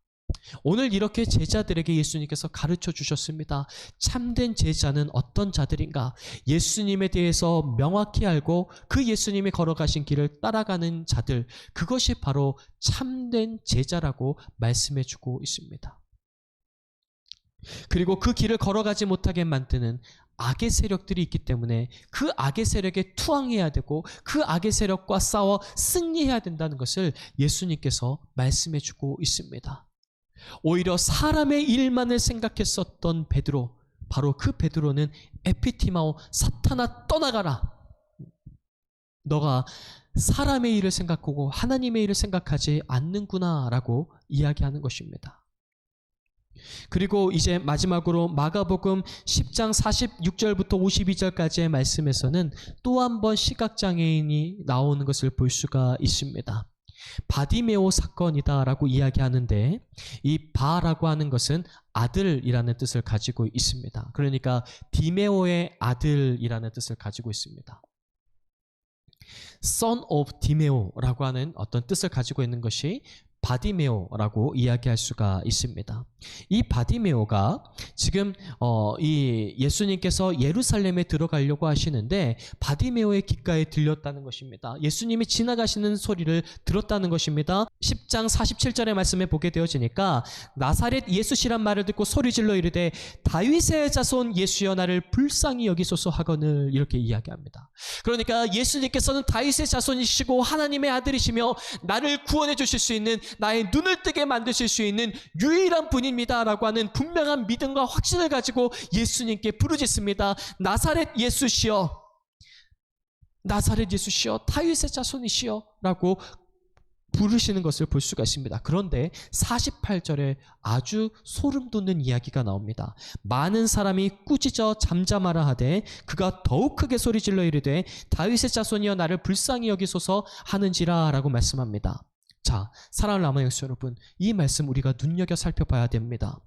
오늘 이렇게 제자들에게 예수님께서 가르쳐 주셨습니다. 참된 제자는 어떤 자들인가? 예수님에 대해서 명확히 알고 그 예수님이 걸어가신 길을 따라가는 자들, 그것이 바로 참된 제자라고 말씀해 주고 있습니다. 그리고 그 길을 걸어가지 못하게 만드는 악의 세력들이 있기 때문에 그 악의 세력에 투항해야 되고 그 악의 세력과 싸워 승리해야 된다는 것을 예수님께서 말씀해 주고 있습니다. 오히려 사람의 일만을 생각했었던 베드로, 바로 그 베드로는 에피티마오, 사탄아 떠나가라. 너가 사람의 일을 생각하고 하나님의 일을 생각하지 않는구나 라고 이야기하는 것입니다. 그리고 이제 마지막으로 마가복음 10장 46절부터 52절까지의 말씀에서는 또 한 번 시각장애인이 나오는 것을 볼 수가 있습니다. 바디메오 사건이다라고 이야기하는데, 이 바라고 하는 것은 아들이라는 뜻을 가지고 있습니다. 그러니까 디메오의 아들이라는 뜻을 가지고 있습니다. Son of 디메오라고 하는 어떤 뜻을 가지고 있는 것이 바디메오라고 이야기할 수가 있습니다. 이 바디메오가 지금 이 예수님께서 예루살렘에 들어가려고 하시는데 바디메오의 귓가에 들렸다는 것입니다. 예수님이 지나가시는 소리를 들었다는 것입니다. 10장 47절의 말씀에 보게 되어지니까 나사렛 예수시란 말을 듣고 소리질러 이르되 다윗의 자손 예수여 나를 불쌍히 여기소서 하거늘, 이렇게 이야기합니다. 그러니까 예수님께서는 다윗의 자손이시고 하나님의 아들이시며 나를 구원해 주실 수 있는, 나의 눈을 뜨게 만드실 수 있는 유일한 분입니다 라고 하는 분명한 믿음과 확신을 가지고 예수님께 부르짖습니다. 나사렛 예수시여, 나사렛 예수시여, 다윗의 자손이시여 라고 부르시는 것을 볼 수가 있습니다. 그런데 48절에 아주 소름 돋는 이야기가 나옵니다. 많은 사람이 꾸짖어 잠잠하라 하되 그가 더욱 크게 소리질러 이르되 다윗의 자손이여 나를 불쌍히 여기소서 하는지라 라고 말씀합니다. 자, 사랑하는 남은 영성 여러분, 이 말씀 우리가 눈여겨 살펴봐야 됩니다.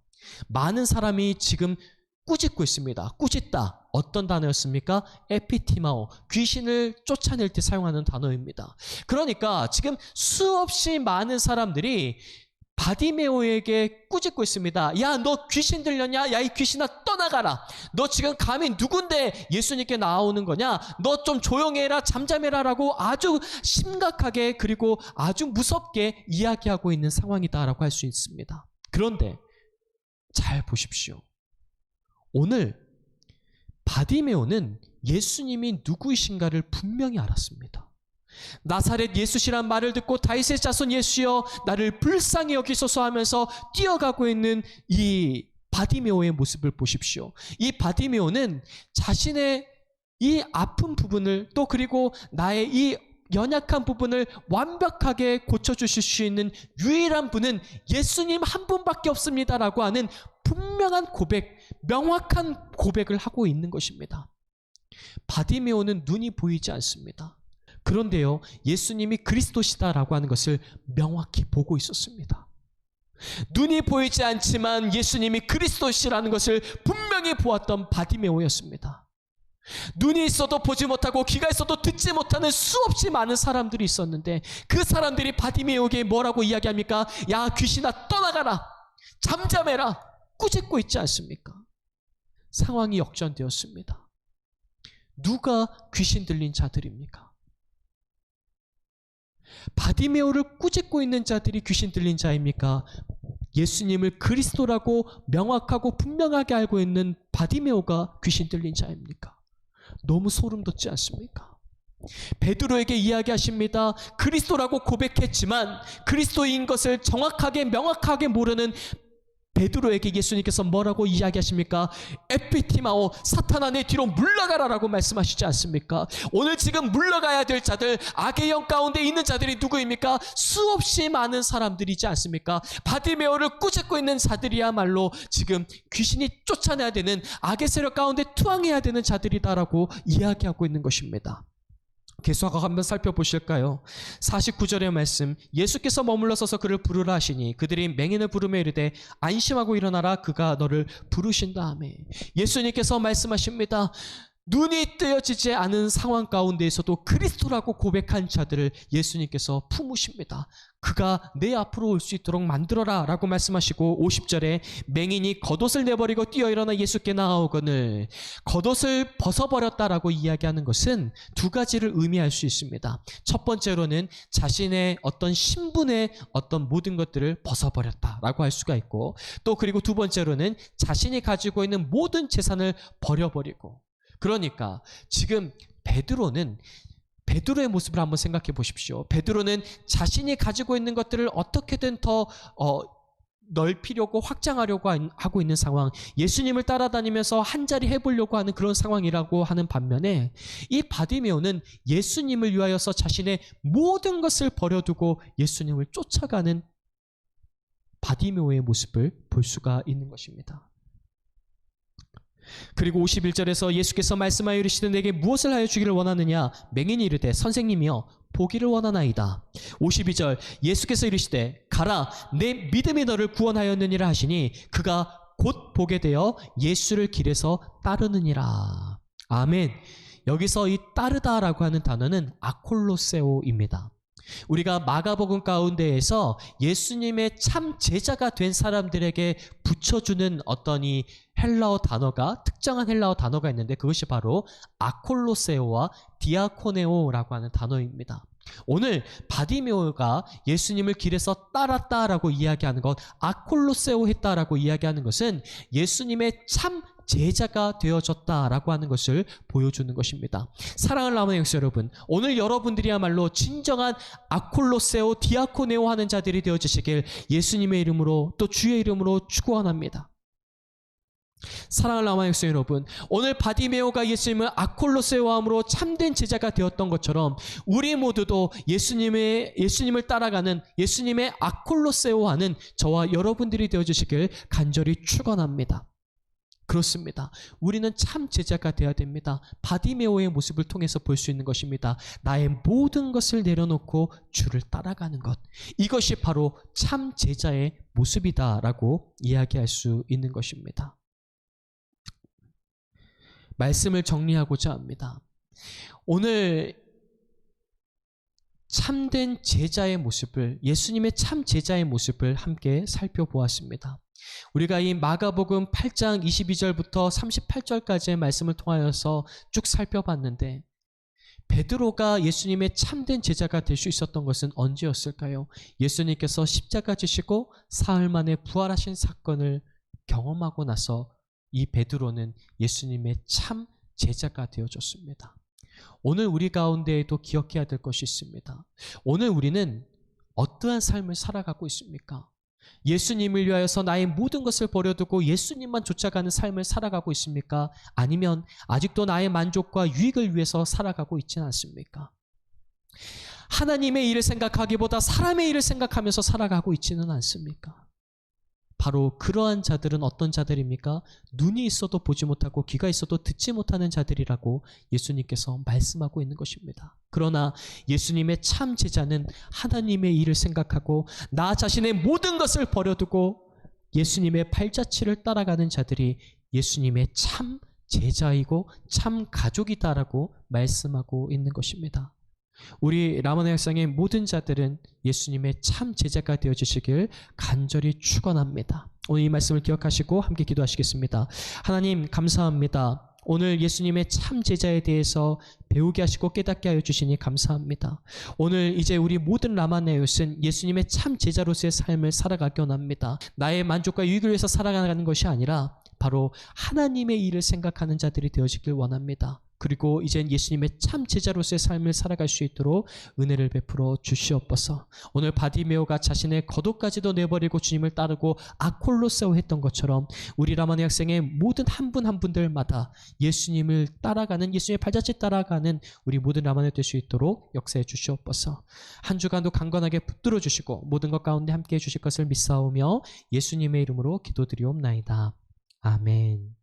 많은 사람이 지금 꾸짖고 있습니다. 꾸짖다, 어떤 단어였습니까? 에피티마오, 귀신을 쫓아낼 때 사용하는 단어입니다. 그러니까 지금 수없이 많은 사람들이 바디메오에게 꾸짖고 있습니다. 야, 너 귀신 들렸냐? 야, 이 귀신아 떠나가라. 너 지금 감히 누군데 예수님께 나오는 거냐? 너 좀 조용해라, 잠잠해라 라고 아주 심각하게 그리고 아주 무섭게 이야기하고 있는 상황이다라고 할 수 있습니다. 그런데 잘 보십시오. 오늘 바디메오는 예수님이 누구이신가를 분명히 알았습니다. 나사렛 예수시란 말을 듣고 다윗의 자손 예수여 나를 불쌍히 여기소서 하면서 뛰어가고 있는 이 바디메오의 모습을 보십시오. 이 바디메오는 자신의 이 아픈 부분을, 또 그리고 나의 이 연약한 부분을 완벽하게 고쳐주실 수 있는 유일한 분은 예수님 한 분밖에 없습니다라고 하는 분명한 고백, 명확한 고백을 하고 있는 것입니다. 바디메오는 눈이 보이지 않습니다. 그런데요, 예수님이 그리스도시다라고 하는 것을 명확히 보고 있었습니다. 눈이 보이지 않지만 예수님이 그리스도시라는 것을 분명히 보았던 바디메오였습니다. 눈이 있어도 보지 못하고 귀가 있어도 듣지 못하는 수없이 많은 사람들이 있었는데 그 사람들이 바디메오에게 뭐라고 이야기합니까? 야, 귀신아 떠나가라, 잠잠해라, 꾸짖고 있지 않습니까? 상황이 역전되었습니다. 누가 귀신 들린 자들입니까? 바디메오를 꾸짖고 있는 자들이 귀신 들린 자입니까? 예수님을 그리스도라고 명확하고 분명하게 알고 있는 바디메오가 귀신 들린 자입니까? 너무 소름 돋지 않습니까? 베드로에게 이야기하십니다. 그리스도라고 고백했지만 그리스도인 것을 정확하게 명확하게 모르는 베드로에게 예수님께서 뭐라고 이야기하십니까? 에피티마오, 사탄아 내 뒤로 물러가라라고 말씀하시지 않습니까? 오늘 지금 물러가야 될 자들, 악의 영 가운데 있는 자들이 누구입니까? 수없이 많은 사람들이지 않습니까? 바디메오를 꾸짖고 있는 자들이야말로 지금 귀신이 쫓아내야 되는, 악의 세력 가운데 투항해야 되는 자들이다라고 이야기하고 있는 것입니다. 계속하고 한번 살펴보실까요? 49절의 말씀, 예수께서 머물러 서서 그를 부르라 하시니 그들이 맹인을 부르며 이르되 안심하고 일어나라, 그가 너를 부르신다 하매. 예수님께서 말씀하십니다. 눈이 뜨여지지 않은 상황 가운데에서도 그리스도라고 고백한 자들을 예수님께서 품으십니다. 그가 내 앞으로 올 수 있도록 만들어라 라고 말씀하시고 50절에 맹인이 겉옷을 내버리고 뛰어 일어나 예수께 나아오거늘, 겉옷을 벗어버렸다라고 이야기하는 것은 두 가지를 의미할 수 있습니다. 첫 번째로는 자신의 어떤 신분의 어떤 모든 것들을 벗어버렸다라고 할 수가 있고, 또 그리고 두 번째로는 자신이 가지고 있는 모든 재산을 버려버리고, 그러니까 지금 베드로의 모습을 한번 생각해 보십시오. 베드로는 자신이 가지고 있는 것들을 어떻게든 더 넓히려고 확장하려고 하고 있는 상황, 예수님을 따라다니면서 한 자리 해보려고 하는 그런 상황이라고 하는 반면에, 이 바디메오는 예수님을 위하여서 자신의 모든 것을 버려두고 예수님을 쫓아가는 바디메오의 모습을 볼 수가 있는 것입니다. 그리고 51절에서 예수께서 말씀하여 이르시되 내게 무엇을 하여 주기를 원하느냐? 맹인이 이르되 선생님이여 보기를 원하나이다. 52절 예수께서 이르시되 가라 내 믿음이 너를 구원하였느니라 하시니 그가 곧 보게 되어 예수를 길에서 따르느니라. 아멘. 여기서 이 따르다라고 하는 단어는 아콜로세오입니다. 우리가 마가복음 가운데에서 예수님의 참 제자가 된 사람들에게 붙여주는 어떤 이 헬라어 단어가, 특정한 헬라어 단어가 있는데 그것이 바로 아콜로세오와 디아코네오라고 하는 단어입니다. 오늘 바디메오가 예수님을 길에서 따랐다라고 이야기하는 것, 아콜로세오 했다라고 이야기하는 것은 예수님의 참 제자가 되어졌다라고 하는 것을 보여주는 것입니다. 사랑하는 라마의 역사 여러분, 오늘 여러분들이야말로 진정한 아콜로세오, 디아코네오 하는 자들이 되어지시길 예수님의 이름으로 또 주의 이름으로 축원합니다. 사랑하는 라마의 역사 여러분, 오늘 바디메오가 예수님을 아콜로세오함으로 참된 제자가 되었던 것처럼 우리 모두도 예수님을 따라가는 예수님의 아콜로세오하는 저와 여러분들이 되어주시길 간절히 축원합니다. 그렇습니다. 우리는 참 제자가 되어야 됩니다. 바디메오의 모습을 통해서 볼 수 있는 것입니다. 나의 모든 것을 내려놓고 주를 따라가는 것, 이것이 바로 참 제자의 모습이다라고 이야기할 수 있는 것입니다. 말씀을 정리하고자 합니다. 오늘 참된 제자의 모습을, 예수님의 참 제자의 모습을 함께 살펴보았습니다. 우리가 이 마가복음 8장 22절부터 38절까지의 말씀을 통하여서 쭉 살펴봤는데, 베드로가 예수님의 참된 제자가 될 수 있었던 것은 언제였을까요? 예수님께서 십자가 지시고 사흘 만에 부활하신 사건을 경험하고 나서 이 베드로는 예수님의 참 제자가 되어졌습니다. 오늘 우리 가운데에도 기억해야 될 것이 있습니다. 오늘 우리는 어떠한 삶을 살아가고 있습니까? 예수님을 위하여서 나의 모든 것을 버려두고 예수님만 쫓아가는 삶을 살아가고 있습니까? 아니면 아직도 나의 만족과 유익을 위해서 살아가고 있지는 않습니까? 하나님의 일을 생각하기보다 사람의 일을 생각하면서 살아가고 있지는 않습니까? 바로 그러한 자들은 어떤 자들입니까? 눈이 있어도 보지 못하고 귀가 있어도 듣지 못하는 자들이라고 예수님께서 말씀하고 있는 것입니다. 그러나 예수님의 참 제자는 하나님의 일을 생각하고 나 자신의 모든 것을 버려두고 예수님의 발자취를 따라가는 자들이 예수님의 참 제자이고 참 가족이다라고 말씀하고 있는 것입니다. 우리 라마네 학상의 모든 자들은 예수님의 참 제자가 되어주시길 간절히 축원합니다. 오늘 이 말씀을 기억하시고 함께 기도하시겠습니다. 하나님 감사합니다. 오늘 예수님의 참 제자에 대해서 배우게 하시고 깨닫게 하여 주시니 감사합니다. 오늘 이제 우리 모든 라마네웃은 예수님의 참 제자로서의 삶을 살아가기 원합니다. 나의 만족과 유익을 위해서 살아가는 것이 아니라 바로 하나님의 일을 생각하는 자들이 되어지길 원합니다. 그리고 이젠 예수님의 참 제자로서의 삶을 살아갈 수 있도록 은혜를 베풀어 주시옵소서. 오늘 바디메오가 자신의 겉옷까지도 내버리고 주님을 따르고 아콜로세오 했던 것처럼 우리 라마네 학생의 모든 한 분 한 분들마다 예수님을 따라가는, 예수님의 발자취 따라가는 우리 모든 라마네 될 수 있도록 역사해 주시옵소서. 한 주간도 강건하게 붙들어 주시고 모든 것 가운데 함께해 주실 것을 믿사오며 예수님의 이름으로 기도드리옵나이다. 아멘.